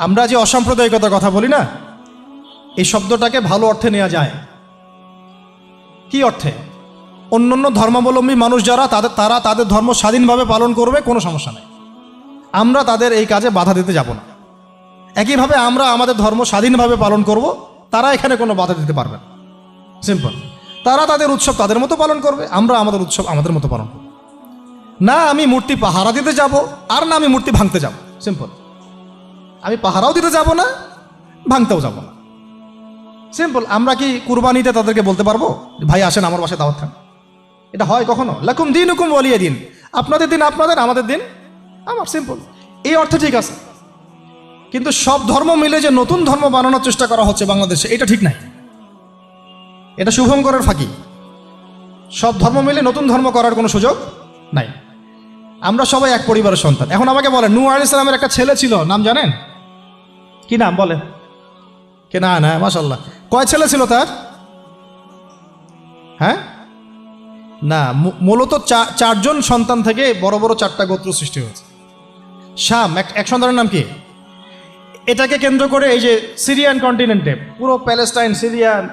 আমরা যে অসাম্প্রদায়িকতার কথা বলি না, এই শব্দটাকে ভালো অর্থে নেওয়া যায়। কি অর্থে? অন্যান্য ধর্মাবলম্বী মানুষ যারা তারা তাদের ধর্ম স্বাধীনভাবে পালন করবে, কোনো সমস্যা নেই, আমরা তাদের এই কাজে বাধা দিতে যাব না। একইভাবে আমরা আমাদের ধর্ম স্বাধীনভাবে পালন করব, তারা এখানে কোনো বাধা দিতে পারবে না। সিম্পল। তারা তাদের উৎসব তাদের মতো পালন করবে, আমরা আমাদের উৎসব আমাদের মতো পালন করব। না আমি মূর্তি পাহারা দিতে যাব, আর না আমি মূর্তি ভাঙতে যাব। সিম্পল। আমি পাহারাও দিতে যাব না, ভাঙতেও যাব না। সিম্পল। আমরা কি কুরবানিতে তাদেরকে বলতে পারবো ভাই আসেন আমার বাসায় দাওয়াত খান? এটা হয় কখনো? লাকুম দীনুকুম ওয়ালিয়া দিন, আপনাদের দিন আপনাদের, আমাদের দিন আমার। সিম্পল। এই অর্থে ঠিক আছে, কিন্তু সব ধর্ম মিলে যে নতুন ধর্ম বানানোর চেষ্টা করা হচ্ছে বাংলাদেশে, এটা ঠিক নাই। এটা শুভঙ্করের ফাঁকি। সব ধর্ম মিলে নতুন ধর্ম করার কোনো সুযোগ নাই। আমরা সবাই এক পরিবারের সন্তান। এখন আমাকে বলেন, নূহ আলাইহিস সালামের একটা ছেলে ছিল, নাম জানেন? কি নাম বলে? কে? না না, মাশাআল্লাহ। কয় ছেলে ছিল তার? হ্যাঁ না, মূলত 4জন সন্তান থেকে বড় বড় 4টা গোত্র সৃষ্টি হয়েছে। শাম এক সন্তানের নাম কি? এটাকে কেন্দ্র করে এই যে সিরিয়ান কন্টিনেন্টে, পুরো প্যালেস্টাইন, সিরিয়ান,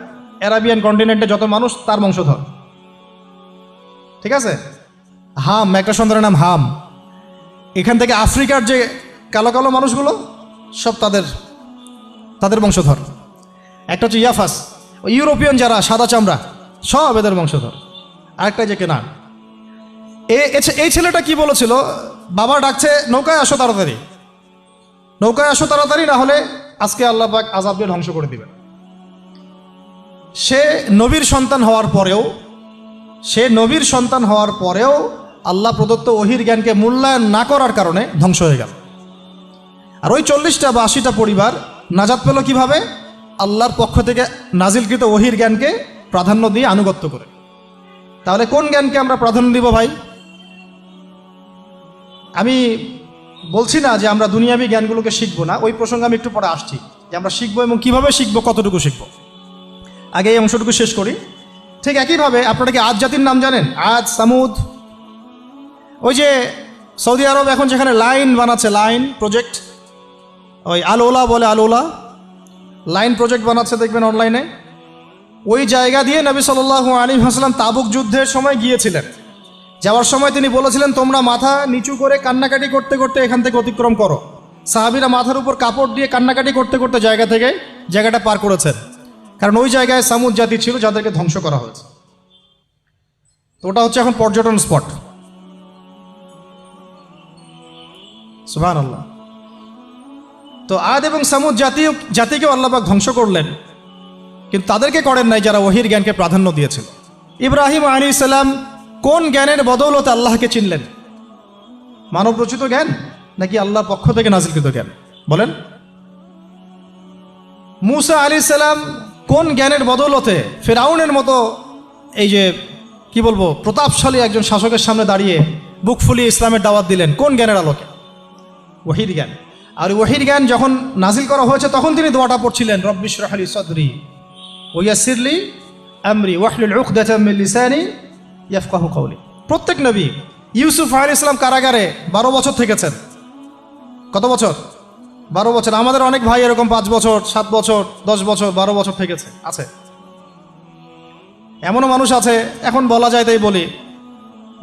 অ্যারাবিয়ান কন্টিনেন্টে যত মানুষ তার বংশধর। ঠিক আছে? হাম, একটা সন্তানের নাম হাম। এখান থেকে আফ্রিকার যে কালো কালো মানুষগুলো সব তাদের বংশধর। একটা হচ্ছে ইয়াফাস, ইউরোপিয়ান যারা সাদা চামড়া, সব এদের বংশধর। আরেকটা যে কেনান। এই ছেলেটা কি বলেছিল? বাবা ডাকছে নৌকায় আসো তাড়াতাড়ি, নৌকায় আসো তাড়াতাড়ি, না হলে আজকে আল্লাহ পাক আযাব দিয়ে ধ্বংস করে দিবেন। সে নবীর সন্তান হওয়ার পরেও আল্লাহ প্রদত্ত ওহির জ্ঞানকে মূল্যায়ন না করার কারণে ধ্বংস হয়ে গেল। আর ওই 40টা বা 80টা পরিবার নাজাত পেল কিভাবে? আল্লাহর পক্ষ থেকে নাজিলকৃত ওহির জ্ঞানকে প্রাধান্য দিয়ে আনুগত্য করে। তাহলে কোন জ্ঞানকে আমরা প্রাধান্য দিব ভাই? আমি বলছি না যে আমরা দুনিয়াবি জ্ঞানগুলোকে শিখবো না, ওই প্রসঙ্গে আমি একটু পরে আসছি, যে আমরা শিখবো এবং কিভাবে শিখবো, কতটুকু শিখবো। আগে এই অংশটুকু শেষ করি। ঠিক একইভাবে আপনারা কি আদ জাতির নাম জানেন? আদ, সামুদ। ওই যে সৌদি আরব এখন যেখানে লাইন বানাচ্ছে, লাইন প্রজেক্ট, ওই আল-ওলা বলে, আল-ওলা লাইন প্রজেক্ট বানাচ্ছে, দেখবেন অনলাইনে। ওই জায়গা দিয়ে নবী সাল্লাল্লাহু আলাইহি ওয়াসাল্লাম তাবুক যুদ্ধের সময় গিয়েছিলেন। যাওয়ার সময় তিনি বলেছিলেন, তোমরা মাথা নিচু করে কান্নাকাটি করতে করতে এখান থেকে অতিক্রম করো। সাহাবীরা মাথার উপর কাপড় দিয়ে কান্নাকাটি করতে করতে জায়গাটা পার করেছেন, কারণ ওই জায়গায় সামুদ জাতি ছিল যাদেরকে ধ্বংস করা হয়েছে। তো ওটা হচ্ছে এখন পর্যটন স্পট। সুবহানাল্লাহ। তো আদ এবং সামুদ জাতিকেও আল্লাহ পাক ধ্বংস করলেন, কিন্তু তাদেরকে করেন নাই যারা ওহির জ্ঞানকে প্রাধান্য দিয়েছিল। ইব্রাহিম আলাইহিস সালাম কোন জ্ঞানের বদৌলতে আল্লাহকে চিনলেন? মানব রচিত জ্ঞান নাকি আল্লাহর পক্ষ থেকে নাজিলকৃত জ্ঞান? বলেন। মূসা আলাইহিস সালাম কোন জ্ঞানের বদৌলতে ফিরআউনের মতো এই যে কি বলবো প্রতাপশালী একজন শাসকের সামনে দাঁড়িয়ে বুক ফুলিয়ে ইসলামের দাওয়াত দিলেন? কোন জ্ঞানের আলোকে? ওহির জ্ঞান। আর ওহির জ্ঞান যখন নাজিল করা হয়েছে তখন তিনি দোয়াটা পড়ছিলেন, রব্বি ইশরাহ লি সাদরি ওয়া ইয়াসসির লি আমরি ওয়াহলুল উকদাতাম মিন লিসানি ইয়াফকাহু কওলি। প্রত্যেক নবী, ইউসুফ আলাইহিস সালাম কারাগারে 12 বছর থেকেছেন। কত বছর? 12 বছর। আমাদের অনেক ভাই এরকম 5 বছর, 7 বছর, 10 বছর, 12 বছর থেকেছে, আছে। এমনও মানুষ আছে, এখন বলা যায় তাই বলি,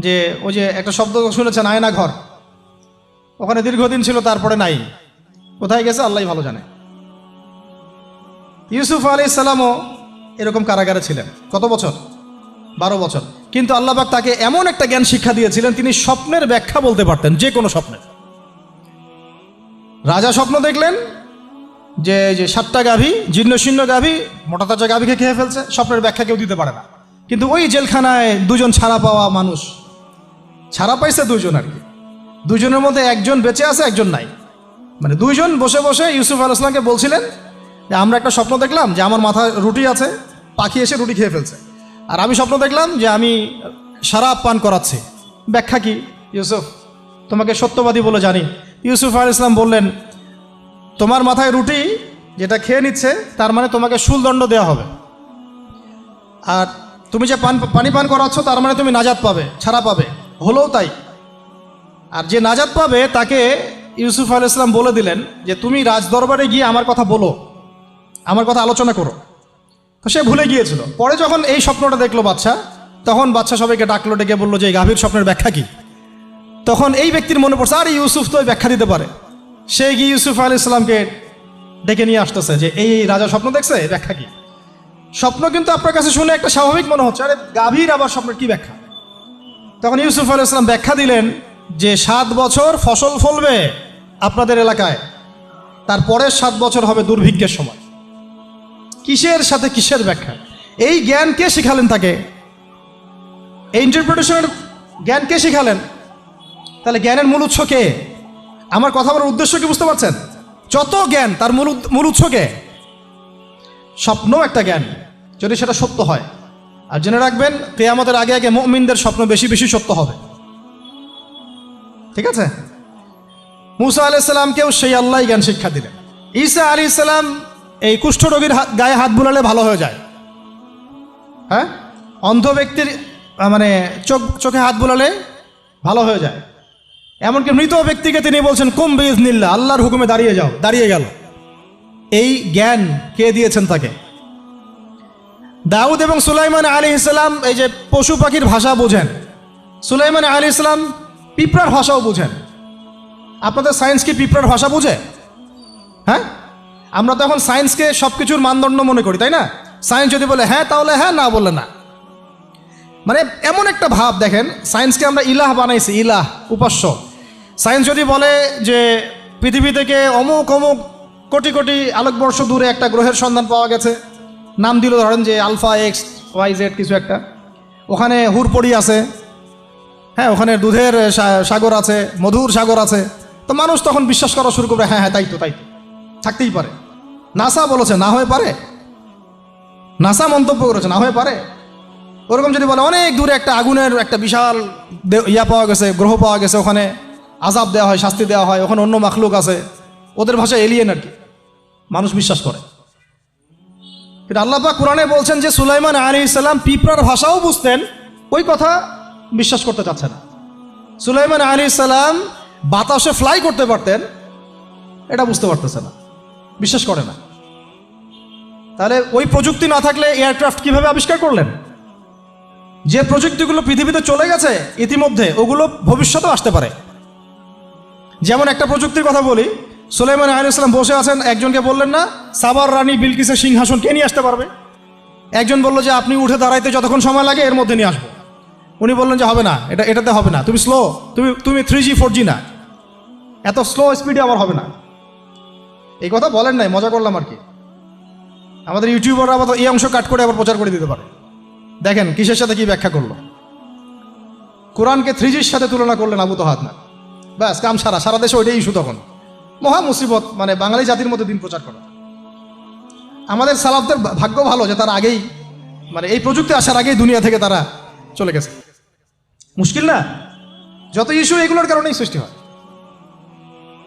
যে ওই যে একটা শব্দ শুনেছেন আয়না ঘর, ওখানে দীর্ঘদিন ছিল, তারপরে নাই, কোথায় গেছে আল্লাহই ভালো জানে। ইউসুফ আলাইহিস সালামও এরকম কারাগারে ছিলেন। কত বছর? 12 বছর। কিন্তু আল্লাহ পাক তাকে এমন একটা জ্ঞান শিক্ষা দিয়েছিলেন, তিনি স্বপ্নের ব্যাখ্যা বলতে পারতেন, যে কোনো স্বপ্নের। রাজা স্বপ্ন দেখলেন যে 7টা গাভী, জীর্ণ শীর্ণ গাভী, মোটা তাজা গাভীকে খেয়ে ফেলছে। স্বপ্নের ব্যাখ্যা কেউ দিতে পারে না। কিন্তু ওই জেলখানায় 2জন ছাড়া পাওয়া মানুষ, ছাড়া পাইছে 2জন আর কি। 2জনের মধ্যে একজন বেঁচে আছে, একজন নাই। মানে 2জন বসে বসে ইউসুফ আলাইহিস সালামকে বলছিলেন যে আমরা একটা স্বপ্ন দেখলাম যে আমার মাথায় রুটি আছে, পাখি এসে রুটি খেয়ে ফেলছে। আর আমি স্বপ্ন দেখলাম যে আমি শরাব পান করাচ্ছি। ব্যাখ্যা কি ইউসুফ? তোমাকে সত্যবাদী বলে জানি। ইউসুফ আলাইহিস সালাম বললেন, তোমার মাথায় রুটি যেটা খেয়ে নিচ্ছে তার মানে তোমাকে শুলদণ্ড দেওয়া হবে, আর তুমি যে পানি পান করাচ্ছ তার মানে তুমি নাজাত পাবে, ছাড়া পাবে। হলেও তাই। আর যে নাজাত পাবে তাকে ইউসুফ আলাইহিস সালাম বলে দিলেন যে তুমি রাজদরবারে গিয়ে আমার কথা বলো, আমার কথা আলোচনা করো। তো সে ভুলে গিয়েছিল। পরে যখন এই স্বপ্নটা দেখলো বাচ্চা, তখন বাচ্চা সবাইকে ডাকলো, ডেকে বললো যে এই গাভীর স্বপ্নের ব্যাখ্যা কি। তখন এই ব্যক্তির মনে পড়ছে, আর ইউসুফ তো ব্যাখ্যা দিতে পারে। সে গিয়ে ইউসুফ আলাইহিস সালামকে ডেকে নিয়ে আসতেছে যে এই রাজা স্বপ্ন দেখছে, ব্যাখ্যা কি। স্বপ্ন কিন্তু আপনার কাছে শুনে একটা স্বাভাবিক মনে হচ্ছে, আরে গাভীর আবার স্বপ্নের কি ব্যাখ্যা। তখন ইউসুফ আলাইহিস সালাম ব্যাখ্যা দিলেন যে 7 বছর ফসল ফলবে আপনাদের এলাকায়, তারপরের 7 বছর হবে দুর্ভিক্ষের সময়। কিসের সাথে কিসের ব্যাখ্যা? এই জ্ঞান কে শিখালেন তাকে? এই ইন্টারপ্রিটেশনের জ্ঞান কে শিখালেন? তাহলে জ্ঞানের মূল উৎস কে? আমার কথা বলার উদ্দেশ্য কি বুঝতে পারছেন? যত জ্ঞান তার মূল উৎস কে? স্বপ্ন একটা জ্ঞান, যদি সেটা সত্য হয়। আর জেনে রাখবেন, কিয়ামতের আগে আগে মুমিনদের স্বপ্ন বেশি বেশি সত্য হবে। ঠিক আছে? মুসা আলাইহিস সালামকেও সেই আল্লাহই জ্ঞান শিক্ষা দিলেন। ঈসা আলাইহিস সালাম এই কুষ্ঠরোগীর গায়ে হাত বুলালে ভালো হয়ে যায়। হ্যাঁ, অন্ধ ব্যক্তির মানে চোখে হাত বুলালে ভালো হয়ে যায়। এমনকি মৃত ব্যক্তিকে তিনি বলছেন কুম বিইজনিল্লাহ, আল্লাহর হুকুমে দাঁড়িয়ে যাও, দাঁড়িয়ে গেল। এই জ্ঞান কে দিয়েছেন তাকে? দাউদ এবং সুলাইমান আলাইহিস সালাম এই যে পশু পাখির ভাষা বোঝেন, সুলাইমান আলাইহিস সালাম পিঁপড়ার ভাষাও বুঝেন। আপনাদের সায়েন্স কি পিঁপড়ার ভাষা বুঝে? হ্যাঁ, আমরা তো এখন সায়েন্সকে সব কিছুর মানদণ্ড মনে করি, তাই না? সায়েন্স যদি বলে হ্যাঁ তাহলে হ্যাঁ, না বললে না। মানে এমন একটা ভাব দেখেন, সায়েন্সকে আমরা ইলাহ বানাইছি, ইলাহ, উপাস্য। সায়েন্স যদি বলে যে পৃথিবী থেকে অমুক অমুক কোটি কোটি আলোকবর্ষ দূরে একটা গ্রহের সন্ধান পাওয়া গেছে, নাম দিল ধরেন যে আলফা এক্স ওয়াই জেড কিছু একটা, ওখানে হুরপড়ি আছে, হ্যাঁ ওখানে দুধের সাগর আছে, মধুর সাগর আছে, তো মানুষ তখন বিশ্বাস করা শুরু করবে, হ্যাঁ হ্যাঁ তাই তো, তাই তো, থাকতেই পারে। নাসা বলেছে না হয়ে পারে, নাসা মন্তব্য করেছে না হয়ে পারে। ওরকম যদি বলে অনেক দূরে একটা আগুনের একটা বিশাল ইয়া পাওয়া গেছে, গ্রহ পাওয়া গেছে, ওখানে আযাব দেওয়া হয়, শাস্তি দেওয়া হয়, ওখানে অন্য মাখলুক আছে, ওদের ভাষায় এলিয়েন আর কি, মানুষ বিশ্বাস করে। কিন্তু আল্লাহ পাক কোরআনে বলছেন যে সুলাইমান আলাইহিস সালাম পিঁপড়ার ভাষাও বুঝতেন, ওই কথা বিশ্বাস করতে চাচ্ছে না। সুলাইমান আলাইহিস সালাম বাতাসে ফ্লাই করতে পারতেন, এটা বুঝতে পারতেছে না, বিশ্বাস করে না। তাহলে ওই প্রযুক্তি না থাকলে এয়ারক্রাফট কিভাবে আবিষ্কার করলেন? যে প্রযুক্তিগুলো পৃথিবীতে চলে গেছে ইতিমধ্যে, ওগুলো ভবিষ্যতেও আসতে পারে। যেমন একটা প্রযুক্তির কথা বলি, সুলাইমান আলাইহিস সালাম বসে আছেন, একজনকে বললেন না সাবার রানী বিলকিসের সিংহাসন কে নিয়ে আসতে পারবে? একজন বলল যে আপনি উঠে দাঁড়াইতে যতক্ষণ সময় লাগে এর মধ্যে নিয়ে আসবো। উনি বললেন যে হবে না, এটাতে হবে না, তুমি স্লো, তুমি 3G 4G না, এত স্লো স্পিডে আমার হবে না। এই কথা বলেন নাই, মজা করলাম আর কি। আমাদের ইউটিউবাররা আবার এই অংশ কাট করে আবার প্রচার করে দিতে পারে। দেখেন কিসের সাথে কি ব্যাখ্যা করলো। কোরআনকে 3Gর সাথে তুলনা করলেন আবু তহাদ না, ব্যাস কাম সারা দেশে ওইটাই ইস্যু। তখন মহা মুসিবত, মানে বাঙালি জাতির মধ্যে দিন প্রচার করা। আমাদের সালাফদের ভাগ্য ভালো যে তারা আগেই, মানে এই প্রযুক্তি আসার আগেই দুনিয়া থেকে তারা চলে গেছে। মুশকিল না, যত ইস্যু এগুলোর কারণেই সৃষ্টি হয়।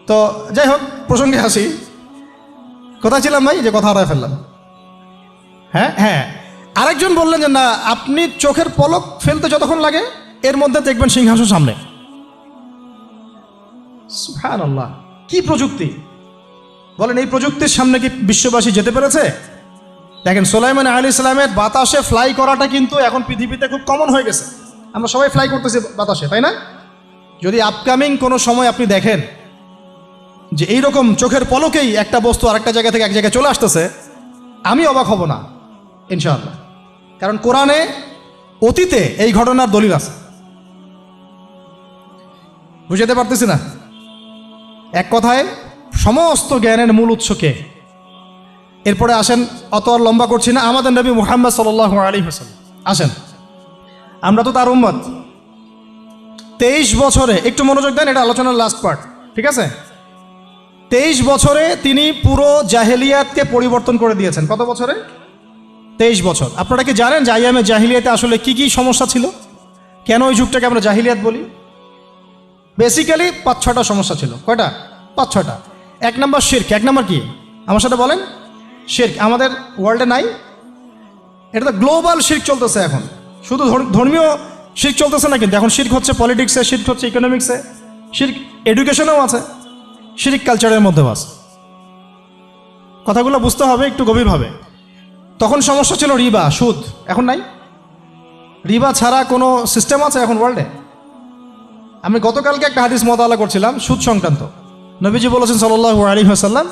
তো যাই হোক, প্রসঙ্গে আসি। কোথায় ছিলাম ভাই, যে কথা হারায় ফেললাম। হ্যাঁ হ্যাঁ, আরেকজন বললেন যে না, আপনি চোখের পলক ফেলতে যতক্ষণ লাগে এর মধ্যে দেখবেন সিংহাসন সামনে। সুবহানাল্লাহ, কি প্রযুক্তি বলেন! এই প্রযুক্তির সামনে কি বিশ্ববাসী যেতে পেরেছে? দেখেন সুলাইমান আলাইহিস সালামের বাতাসে ফ্লাই করাটা কিন্তু এখন পৃথিবীতে খুব কমন হয়ে গেছে। আমরা সবাই ফ্লাই করতেছি বাতাসে, তাই না? যদি আপকামিং কোনো সময় আপনি দেখেন যে এইরকম চোখের পলকেই একটা বস্তু আরেকটা জায়গা থেকে এক জায়গায় চলে আসতেছে, আমি অবাক হব না ইনশাআল্লাহ। কারণ কোরআনে অতীতে এই ঘটনার দলিল আছে। বুঝাতে পারতেছি না? এক কথায় সমস্ত জ্ঞানের মূল উৎসকে। এরপরে আসেন, অত আর লম্বা করছি না, আমাদের নবী মুহাম্মদ সাল্লাল্লাহু আলাইহি ওয়াসাল্লাম আসেন, আমরা তো তার উম্মত। 23 বছরে, একটু মনোযোগ দেন, এটা আলোচনার লাস্ট পার্ট, ঠিক আছে? 23 বছরে তিনি পুরো জাহেলিয়াতকে পরিবর্তন করে দিয়েছেন। কত বছরে? 23 বছর। আপনারা কি জানেন যে আইয়ামে জাহিলিয়াতে আসলে কি কি সমস্যা ছিল? কেন ওই যুগটাকে আমরা জাহিলিয়াত বলি? বেসিক্যালি 5-6টা সমস্যা ছিল। কয়টা? 5-6টা। 1 নম্বর শিরক। 1 নম্বর কি? আমার সাথে বলেন। শিরক আমাদের ওয়ার্ল্ডে নাই, এটা তো গ্লোবাল শিরক চলতেছে এখন। শুধু ধর্মীয় শিরক চলতেছে না, কিন্তু এখন শিরক হচ্ছে পলিটিক্সে, শিরক হচ্ছে ইকোনমিক্সে, শিরক এডুকেশনেও আছে, শিরক কালচারের মধ্যেও আছে। কথাগুলো বুঝতে হবে একটু গভীরভাবে। তখন সমস্যা ছিল রিবা, সুদ। এখন নাই। রিবা ছাড়া কোনো সিস্টেম আছে এখন ওয়ার্ল্ডে? আমি গতকালকে একটা হাদিস মোতালা করছিলাম সুদ সংক্রান্ত। নবীজি বলেছেন সাল্লাল্লাহু আলাইহি ওয়াসাল্লাম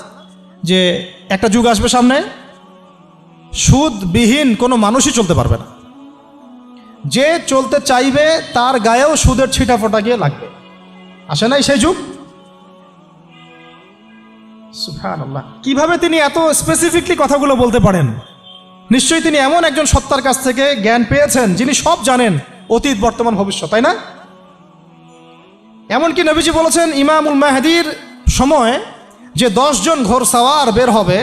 যে একটা যুগ আসবে সামনে, সুদবিহীন কোনো মানুষই চলতে পারবে না। যে চলতে চাইবে তার গায়েও সুদের ছিটা ফোটা গিয়ে লাগবে। আসে নাই সেই যুগ? সুবহানাল্লাহ। কিভাবে তিনি এত স্পেসিফিকলি কথাগুলো বলতে পারেন? নিশ্চয়ই তিনি এমন একজন সত্তার কাছ থেকে জ্ঞান পেয়েছেন যিনি সব জানেন, অতীত, বর্তমান, ভবিষ্যৎ, তাই না? এমনকি নবীজি বলেছেন ইমামুল মাহদির সময় যে 10 জন ঘোড়সাওয়ার বের হবে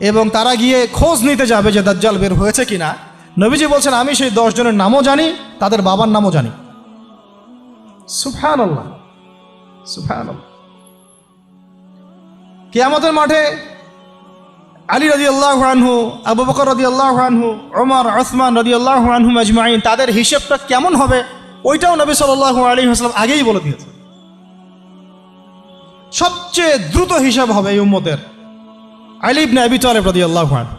এবং তারা গিয়ে খোঁজ নিতে যাবে যে দাজ্জাল বের হয়েছে কিনা, নবীজি বলছেন আমি সেই 10 জনের নামও জানি, তাদের বাবার নামও জানি। সুবহানাল্লাহ, সুবহানাল্লাহ। কিয়ামতের মাঠে আলী রাদিয়াল্লাহু আনহু, আবু বকর রাদিয়াল্লাহু আনহু, ওমর, উসমান রাদিয়াল্লাহু আনহুম আজমাইন, তাদের হিসাবটা কেমন হবে ওইটাও নবী সাল্লাল্লাহু আলাইহি ওয়াসাল্লাম আগেই বলে দিয়েছেন। সবচেয়ে দ্রুত হিসাব হবে এই উম্মতের আলী ইবনে আবি তালেব রাদিয়াল্লাহু আনহু।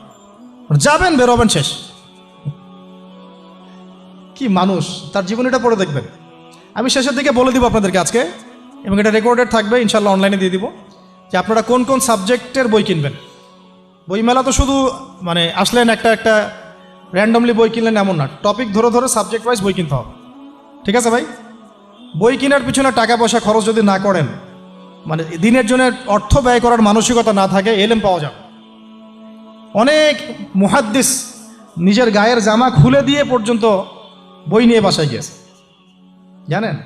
যাবেন, বেরোবেন, শেষ। কি মানুষ, তার জীবনীটা পড়ে দেখবেন। আমি শেষের দিকে বলে দিব আপনাদেরকে আজকে, এবং এটা রেকর্ডেড থাকবে, ইনশাল্লাহ অনলাইনে দিয়ে দিব, যে আপনারা কোন কোন সাবজেক্টের বই কিনবেন। বইমেলা তো শুধু মানে আসলেন একটা র্যান্ডমলি বই কিনলেন এমন না, টপিক ধরে ধরে সাবজেক্ট ওয়াইজ বই কিনতে হবে, ঠিক আছে ভাই? বই কেনার পিছনে টাকা পয়সা খরচ যদি না করেন, মানে দিনের জন্য অর্থ ব্যয় করার মানসিকতা না থাকে, এলেম পাওয়া যাবে। অনেক মুহাদ্দিস নিজের গায়ের জামা খুলে দিয়ে পর্যন্ত বই নিয়ে বাসায় গিয়েছে, জানেন?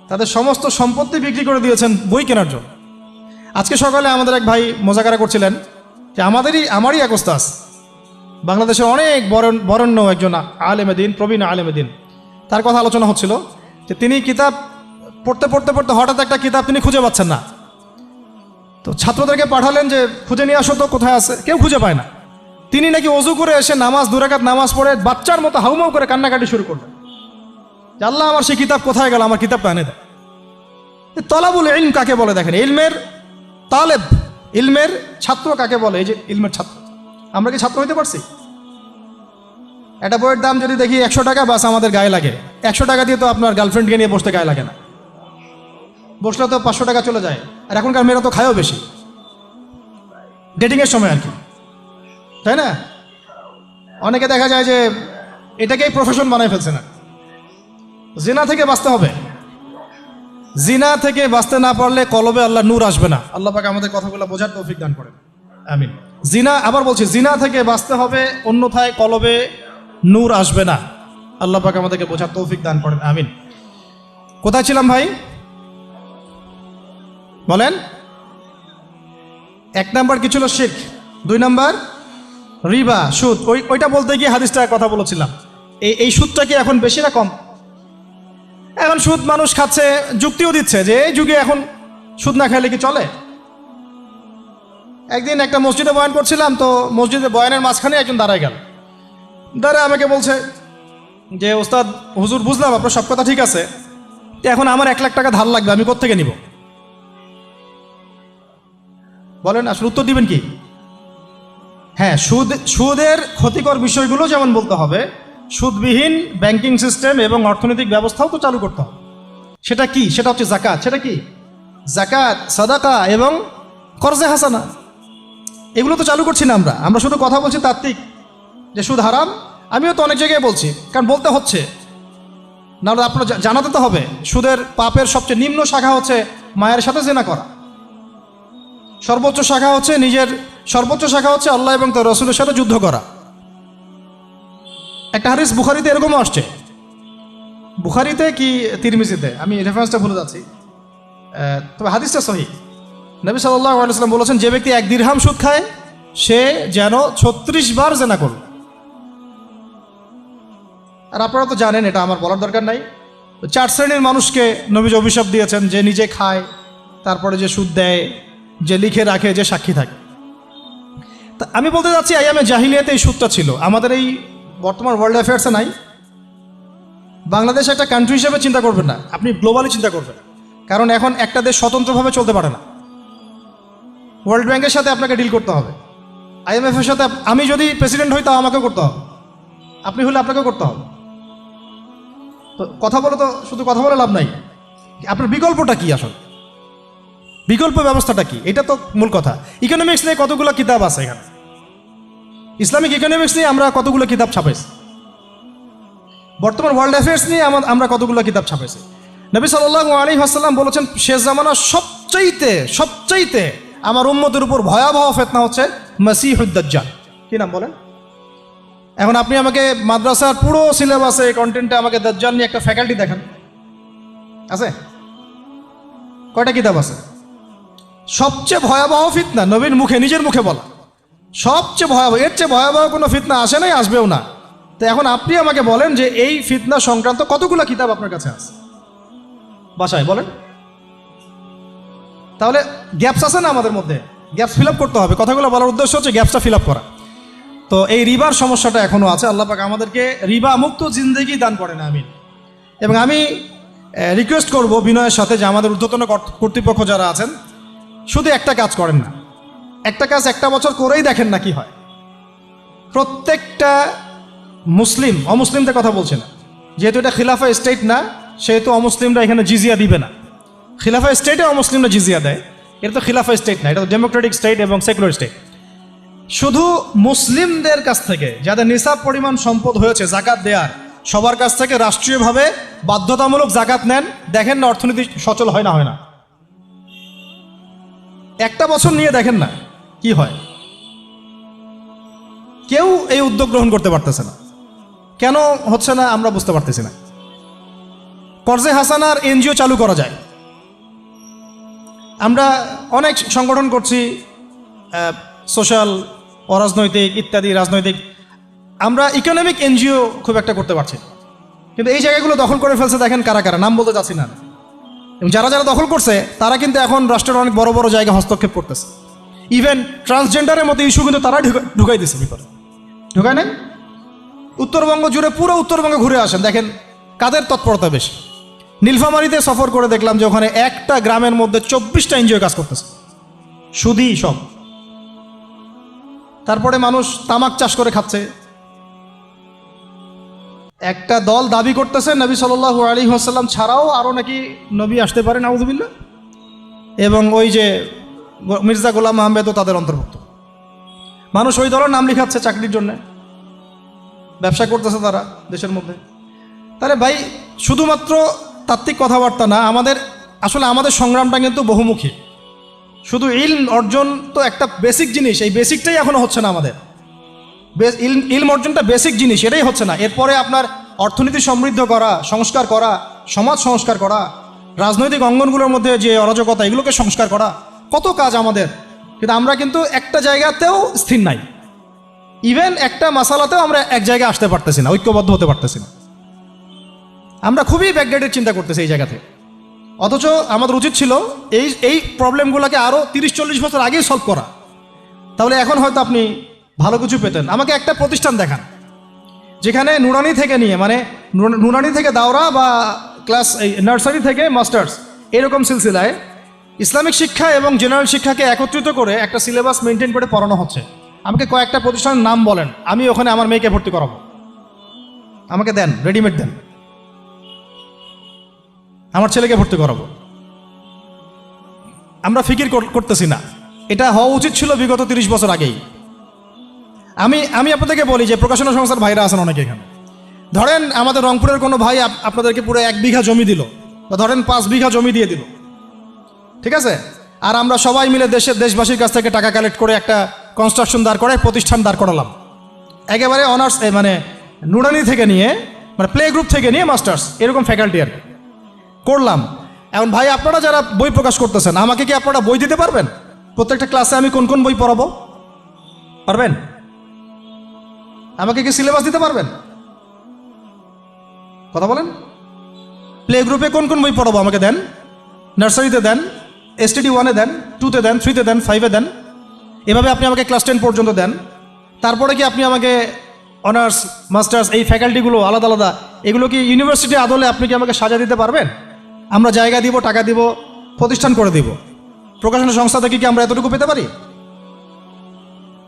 তাদের সমস্ত সম্পত্তি বিক্রি করে দিয়েছেন বই কেনার জন্য। আজকে সকালে আমাদের এক ভাই মোজাকারা করছিলেন যে আমারই এক ওস্তাদ, বাংলাদেশের অনেক বরেণ্য একজন আলেমে দিন, প্রবীণ আলেমে দিন, তার কথা আলোচনা হচ্ছিল যে তিনি কিতাব পড়তে পড়তে পড়তে হঠাৎ একটা কিতাব তিনি খুঁজে পাচ্ছেন না। তো ছাত্রদেরকে পাঠালেন যে খুঁজে নিয়ে আসো তো, কোথায় আছে, কেউ খুঁজে পায় না। তিনি নাকি অজু করে এসে নামাজ, 2 রাকাত নামাজ পড়ে বাচ্চার মতো হাউমাউ করে কান্নাকাটি শুরু করলেন যে আল্লাহ, আমার সেই কিতাব কোথায় গেল, আমার কিতাবটা এনে দেয়। তলাবুল ইলম কাকে বলে দেখেন, ইলমের তালেব, ইলমের ছাত্র কাকে বলে? এই যে ইলমের ছাত্র। আমরা কি ছাত্র হইতে পারছি? একটা বইয়ের দাম যদি দেখি 100 টাকা, বাস আমাদের গায়ে লাগে। 100 টাকা দিয়ে তো আপনার গার্লফ্রেন্ডকে নিয়ে বসতে গায়ে লাগে না, বসলে তো 500 টাকা চলে যায়। আর এখনকার মেয়েরা তো খায়ও বেশি, ডেটিংয়ের সময় আর কি, তাই না? অনেকে দেখা যায় যে এটাকেই প্রফেশন বানায় ফেলছে না। জিনা থেকে বাঁচতে হবে। জিনা থেকে বাঁচতে না পারলে কলবে আল্লাহ নূর আসবে না। আল্লাহ পাক আমাদের কথাগুলো বোঝার তৌফিক দান করেন, আমিন। জিনা, আবার বলছি, জিনা থেকে বাঁচতে হবে, অন্যথায় কলবে নূর আসবে না। আল্লাহ পাক আমাদেরকে বোঝার তৌফিক দান করেন, আমিন। কোথায় ছিলাম ভাই? বলেন। 1 নাম্বার কি ছিল? শিরক। 2 নাম্বার রিবা, সুদ। ওইটা বলতে গিয়ে হাদিসটা কথা বলেছিলাম। এই সুদটা কি এখন বেশি না কম? এখন সুদ মানুষ খাচ্ছে, যুক্তিও দিচ্ছে যে এই যুগে এখন সুদ না খাইলে কি চলে? একদিন একটা মসজিদে বয়ান করছিলাম, তো মসজিদে বয়ানের মাঝখানে একজন দাঁড়ায় গেল। দাঁড়ায় আমাকে বলছে যে ওস্তাদ হুজুর, বুঝলাম আপনার সব কথা ঠিক আছে, তো এখন আমার 1 লাখ টাকা ধার লাগবে, আমি কোত্থেকে নিব? বলেন, আসলে উত্তর দিবেন কি? হ্যাঁ, সুদের ক্ষতিকর বিষয়গুলো যেমন বলতে হবে, সুদবিহীন ব্যাংকিং সিস্টেম এবং অর্থনৈতিক ব্যবস্থাও তো চালু করতে হবে। সেটা কি? সেটা হচ্ছে জাকাত। সেটা কি? জাকাত, সাদাকা এবং কর্জে হাসানা। এগুলো তো চালু করছি না আমরা শুধু কথা বলছি তাত্ত্বিক যে সুদ হারাম। আমিও তো অনেক জায়গায় বলছি, কারণ বলতে হচ্ছে, নাহলে আপনার জানাতে তো হবে। সুদের পাপের সবচেয়ে নিম্ন শাখা হচ্ছে মায়ের সাথে জিনা করা। সর্বোচ্চ শাখা হচ্ছে আল্লাহ এবং তার রাসূলের সাথে যুদ্ধ করা। একটা হাদিস বুখারীতে এরকমও আসছে, বুখারীতে কি তিরমিজিতে, আমি রেফারেন্সটা ভুলে যাচ্ছি, তবে হাদিসটা সহিহ। নবী সাল্লাল্লাহু আলাইহি ওয়াসাল্লাম বলেছেন, যে ব্যক্তি 1 দিরহাম সুদ খায় সে যেন 36 বার জেনা করল। আর আপনারা তো জানেন, এটা আমার বলার দরকার নাই, 4 শ্রেণীর মানুষকে নবীজি অভিশাপ দিয়েছেন, যে নিজে খায়, তারপরে যে সুদ দেয়, যে লিখে রাখে, যে সাক্ষী থাকে। তা আমি বলতে যাচ্ছি, আইয়ামে জাহিলিয়াতে এই সুদটা ছিল, আমাদের এই বর্তমান ওয়ার্ল্ড অ্যাফেয়ার্সে নাই। বাংলাদেশ একটা কান্ট্রি হিসেবে চিন্তা করবেন না, আপনি গ্লোবালি চিন্তা করবেন, কারণ এখন একটা দেশ স্বতন্ত্রভাবে চলতে পারে না। ওয়ার্ল্ড ব্যাংকের সাথে আপনাকে ডিল করতে হবে, IMF-এর সাথে। আমি যদি প্রেসিডেন্ট হই তাও আমাকেও করতে হবে, আপনি হলে আপনাকেও করতে হবে। তো কথা বলে তো শুধু কথা বলে লাভ নাই, আপনার বিকল্পটা কি, আসলে বিকল্প ব্যবস্থাটা কি, এটা তো মূল কথা। ইকোনমিক্স নিয়ে কতগুলো কিতাব আছে এখানে, ইসলামিক ইকোনমিক্স নিয়ে আমরা কতগুলো কিতাব ছাপাইছি, বর্তমান ওয়ার্ল্ড অ্যাফেয়ার্স নিয়ে আমরা কতগুলো কিতাব ছাপাইছি। নবী সাল্লাল্লাহু আলাইহি ওয়াসাল্লাম বলেছেন, শেষ জামানার সবচাইতে আমার উম্মতের উপর ভয়াবহ ফিতনা হচ্ছে মাসিহুদ দাজ্জাল। কি নাম বলেন? এখন আপনি আমাকে মাদ্রাসার পুরো সিলেবাসে কন্টেন্টে আমাকে দাজ্জাল নিয়ে একটা ফ্যাকাল্টি দেখান, আছে? কয়টা কিতাব আছে? সবচেয়ে ভয়াবহ ফিতনা নবীর মুখে, নিজের মুখে বলা, সবচেয়ে ভয়াবহ, এর চেয়ে ভয়াবহ কোনো ফিতনা আসে নাই, আসবেও না। তো এখন আপনি আমাকে বলেন যে এই ফিতনা সংক্রান্ত কতগুলো কিতাব আপনার কাছে আছে বাসায়, বলেন। তাহলে গ্যাপস আছে না আমাদের মধ্যে, গ্যাপস ফিল আপ করতে হবে। কথাগুলো বলার উদ্দেশ্য হচ্ছে গ্যাপসটা ফিল আপ করা। তো এই রিবার সমস্যাটা এখনও আছে। আল্লাহ পাক আমাদেরকে রিবা মুক্ত জিন্দেগি দান করেন, আমিন। এবং আমি রিকোয়েস্ট করব বিনয়ের সাথে, যে আমাদের ঊর্ধ্বতন কর্তৃপক্ষ যারা আছেন, শুধু একটা কাজ করেন না, একটা কাজ একটা বছর করেই দেখেন না কি হয়। প্রত্যেকটা মুসলিম, অমুসলিমদের কথা বলছে না, যেহেতু এটা খিলাফা স্টেট না, সেহেতু অমুসলিমরা এখানে জিজিয়া দিবে না। খিলাফা স্টেটে অমুসলিমরা জিজিয়া দেয়, এটা তো খিলাফা স্টেট না, এটা তো ডেমোক্রেটিক স্টেট এবং সেকুলার স্টেট। শুধু মুসলিমদের কাছ থেকে যাদের নিসাব পরিমাণ সম্পদ হয়েছে জাকাত দেয়ার, সবার কাছ থেকে রাষ্ট্রীয়ভাবে বাধ্যতামূলক জাকাত নেন, দেখেন না অর্থনীতি সচল হয় না। একটা বছর নিয়ে দেখেন না কি হয়। কেউ এই উদ্যোগ গ্রহণ করতে পারতেছে না। কেন হচ্ছে না আমরা বুঝতে পারতেছি না। কর্জে হাসানার এনজিও চালু করা যায়। আমরা অনেক সংগঠন করছি, সোশ্যাল, অরাজনৈতিক ইত্যাদি রাজনৈতিক। আমরা ইকোনমিক এনজিও খুব একটা করতে পারছি, কিন্তু এই জায়গাগুলো দখল করে ফেলছে। দেখেন কারা কারা, নাম বলতে চাচ্ছি না। এবং যারা যারা দখল করছে তারা কিন্তু এখন রাষ্ট্রের অনেক বড় বড় জায়গায় হস্তক্ষেপ করতেছে। ইভেন ট্রান্সজেন্ডারের মতো ইস্যু কিন্তু তারা ঢুকাই দিচ্ছে ভিতরে, ঢুকায় নাই? উত্তরবঙ্গ জুড়ে, পুরো উত্তরবঙ্গে ঘুরে আসেন, দেখেন কাদের তৎপরতা বেশি। নীলফামারীতে সফর করে দেখলাম যে ওখানে একটা গ্রামের মধ্যে 24টা এনজিও কাজ করতেছে, সুদী সব। তারপরে মানুষ তামাক চাষ করে খাচ্ছে। একটা দল দাবি করতেছে নবী সাল্লাল্লাহু আলাইহি ওয়াসাল্লাম ছাড়াও আরও নাকি নবী আসতে পারে, নাউযুবিল্লাহ। এবং ওই যে মির্জা গোলাম আহমেদও তাদের অন্তর্ভুক্ত। মানুষ ওই দলের নাম লিখাচ্ছে চাকরির জন্য, ব্যবসা করতেছে তারা দেশের মধ্যে। তাহলে ভাই, শুধুমাত্র তাত্ত্বিক কথাবার্তা না, আমাদের সংগ্রামটা কিন্তু বহুমুখী। শুধু ইলম অর্জন তো একটা বেসিক জিনিস, এই বেসিকটাই এখনো হচ্ছে না আমাদের। ইলম অর্জনটা বেসিক জিনিস, এটাই হচ্ছে না। এরপরে আপনার অর্থনীতি সমৃদ্ধ করা, সংস্কার করা, সমাজ সংস্কার করা, রাজনৈতিক অঙ্গনগুলোর মধ্যে যে অরাজকতা, এগুলোকে সংস্কার করা, কত কাজ আমাদের। কিন্তু আমরা কিন্তু একটা জায়গাতেও স্থির নাই। ইভেন একটা মাসালাতেও আমরা এক জায়গায় আসতে পারতেছি না, ঐক্যবদ্ধ হতে পারতেছি না। আমরা খুবই ব্যাকডেটেড চিন্তা করতেছি এই জায়গাতে। অথচ আমাদের উচিত ছিল এই প্রবলেমগুলোকে আরও 30-40 বছর আগেই সলভ করা। তাহলে এখন হয়তো আপনি ভালো কিছু পেতেন। আমাকে একটা প্রতিষ্ঠান দেখান যেখানে নুরানি থেকে নিয়ে, মানে নুরানি থেকে দাওরা বা ক্লাস নার্সারি থেকে মাস্টার্স, এরকম সিলসিলায় ইসলামিক শিক্ষা এবং জেনারেল শিক্ষাকে একত্রিত করে একটা সিলেবাস মেনটেন করে পড়ানো হচ্ছে। আমাকে কয়েকটা প্রতিষ্ঠানের নাম বলেন, আমি ওখানে আমার মেয়েকে ভর্তি করাবো। আমাকে দেন, রেডিমেড দেন, আমার ছেলেকে ভর্তি করাবো। আমরা ফিকির করতেছি না। এটা হওয়া উচিত ছিল বিগত 30 বছর আগেই। আমি আপনাদেরকে বলি যে প্রকাশনা সংস্থার ভাইরা আছেন অনেকে এখানে। ধরেন আমাদের রংপুরের কোনো ভাই আপনাদেরকে পুরো 1 বিঘা জমি দিল, বা ধরেন 5 বিঘা জমি দিয়ে দিল, ঠিক আছে? আর আমরা সবাই মিলে দেশবাসীর কাছ থেকে টাকা কালেক্ট করে একটা কনস্ট্রাকশন দাঁড় করে প্রতিষ্ঠান দাঁড় করালাম, একেবারে অনার্স মানে নুরানি থেকে নিয়ে মানে প্লে গ্রুপ থেকে নিয়ে মাস্টার্স এরকম ফ্যাকাল্টি আর কি করলাম। এখন ভাই আপনারা যারা বই প্রকাশ করতেছেন, আমাকে কি আপনারা বই দিতে পারবেন? প্রত্যেকটা ক্লাসে আমি কোন কোন বই পড়াবো পারবেন? আমাকে কি সিলেবাস দিতে পারবেন? কথা বলেন। প্লে গ্রুপে কোন কোন বই পড়াবো আমাকে দেন, নার্সারিতে দেন, STD 1-এ দেন, 2-তে দেন, 3-তে দেন, 5-এ দেন, এভাবে আপনি আমাকে ক্লাস 10 পর্যন্ত দেন। তারপরে কি আপনি আমাকে অনার্স মাস্টার্স এই ফ্যাকাল্টিগুলো আলাদা আলাদা এগুলো কি ইউনিভার্সিটি আদলে আপনি কি আমাকে সাজা দিতে পারবেন? আমরা জায়গা দিব, টাকা দিব, প্রতিষ্ঠান করে দিব, প্রকাশনা সংস্থা থেকে কি আমরা এতটুকু পেতে পারি?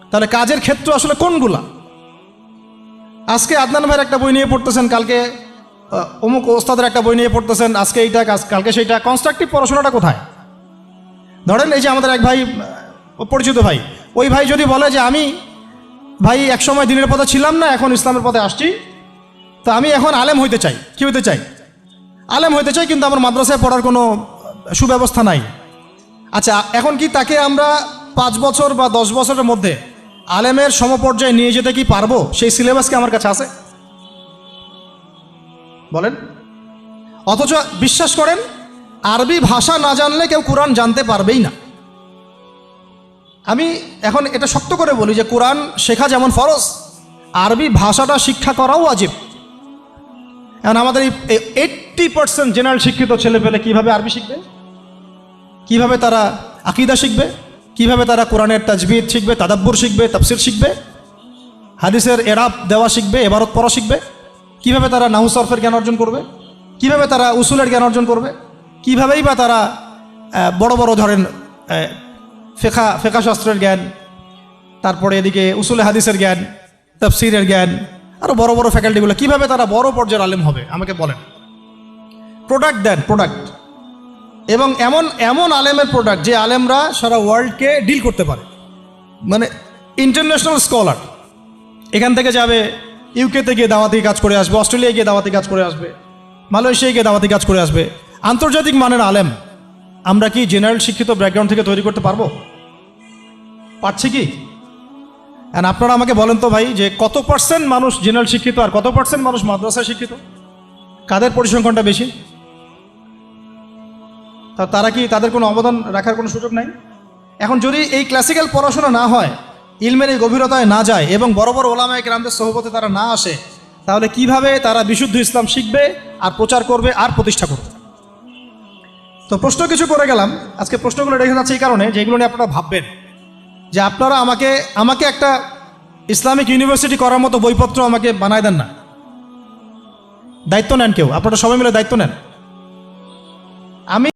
তাহলে কাজের ক্ষেত্র আসলে কোনগুলা? আজকে আদনান ভাইয়ের একটা বই নিয়ে পড়তেছেন, কালকে অমুক ওস্তাদের একটা বই নিয়ে পড়তেছেন, আজকে এইটা কালকে সেইটা। কনস্ট্রাকটিভ পড়াশোনাটা কোথায়? ধরেন এই যে আমাদের এক ভাই পরিচিত ভাই, ওই ভাই যদি বলে যে আমি ভাই একসময় দিনের পথে ছিলাম না, এখন ইসলামের পথে আসছি, তো আমি এখন আলেম হইতে চাই। কি হইতে চাই? আলেম হইতে চাই, কিন্তু আমার মাদ্রাসায় পড়ার কোনো সুব্যবস্থা নাই। আচ্ছা, এখন কি তাকে আমরা 5 বছর বা 10 বছরের মধ্যে আলেমের সমপর্যায়ে নিয়ে যেতে কি পারবো? সেই সিলেবাস কি আমার কাছে আছে? বলেন। অথচ বিশ্বাস করেন, আরবি ভাষা না জানলে কেউ কোরআন জানতে পারবেই না। আমি এখন এটা শক্ত করে বলি যে কোরআন শেখা যেমন ফরজ, আরবি ভাষাটা শিক্ষা করাও ওয়াজিব। এখন আমাদের এই 80% জেনারেল শিক্ষিত ছেলে পেলে কীভাবে আরবি শিখবে? কিভাবে তারা আকীদা শিখবে? কিভাবে তারা কোরআনের তাজবিদ শিখবে, তাদাব্বুর শিখবে, তাফসির শিখবে, হাদিসের এরাব দেওয়া শিখবে, এবারত পড়া শিখবে? কিভাবে তারা নাহু সরফের জ্ঞান অর্জন করবে? কিভাবে তারা উসুলের জ্ঞান অর্জন করবে? কিভাবেই বা তারা বড় বড় ধরেন ফেকা শাস্ত্রের জ্ঞান, তারপরে এদিকে উসুলে হাদিসের জ্ঞান, তাফসিরের জ্ঞান, আরও বড় বড় ফ্যাকাল্টিগুলো, কিভাবে তারা বড় পর্যায়ের আলেম হবে? আমাকে বলেন। প্রোডাক্ট দেন, প্রোডাক্ট, এবং এমন এমন আলেমের প্রোডাক্ট যে আলেমরা সারা ওয়ার্ল্ডকে ডিল করতে পারে, মানে ইন্টারন্যাশনাল স্কলার। এখান থেকে যাবে ইউকেতে গিয়ে দাওয়াতি কাজ করে আসবে, অস্ট্রেলিয়ায় গিয়ে দাওয়াতি কাজ করে আসবে, মালয়েশিয়ায় গিয়ে দাওয়াতি কাজ করে আসবে, আন্তর্জাতিক মানের আলেম আমরা কি জেনারেল শিক্ষিত ব্যাকগ্রাউন্ড থেকে তৈরি করতে পারবো? পারছি কি? অ্যান্ড আপনারা আমাকে বলেন তো ভাই, যে কত পার্সেন্ট মানুষ জেনারেল শিক্ষিত আর কত পার্সেন্ট মানুষ মাদ্রাসায় শিক্ষিত? কাদের পরিসংখ্যানটা বেশি? তারা কি, তাদের কোনো অবদান রাখার কোনো সুযোগ নাই? এখন যদি এই ক্লাসিক্যাল পড়াশোনা না হয়, ইলমের এই গভীরতায় না যায় এবং বড় বড় ওলামায়ে কেরামদের সোহবতে তারা না আসে, তাহলে কিভাবে তারা বিশুদ্ধ ইসলাম শিখবে আর প্রচার করবে আর প্রতিষ্ঠা করবে? তো প্রশ্ন কিছু করে গেলাম। আজকে প্রশ্নগুলো রেখে যাচ্ছে এই কারণে যে এগুলো নিয়ে আপনারা ভাববেন, যে আপনারা আমাকে একটা ইসলামিক ইউনিভার্সিটি করার মতো বইপত্র আমাকে বানায় দেন না। দায়িত্ব নেন কেউ, আপনারা সবাই মিলে দায়িত্ব নেন। আমি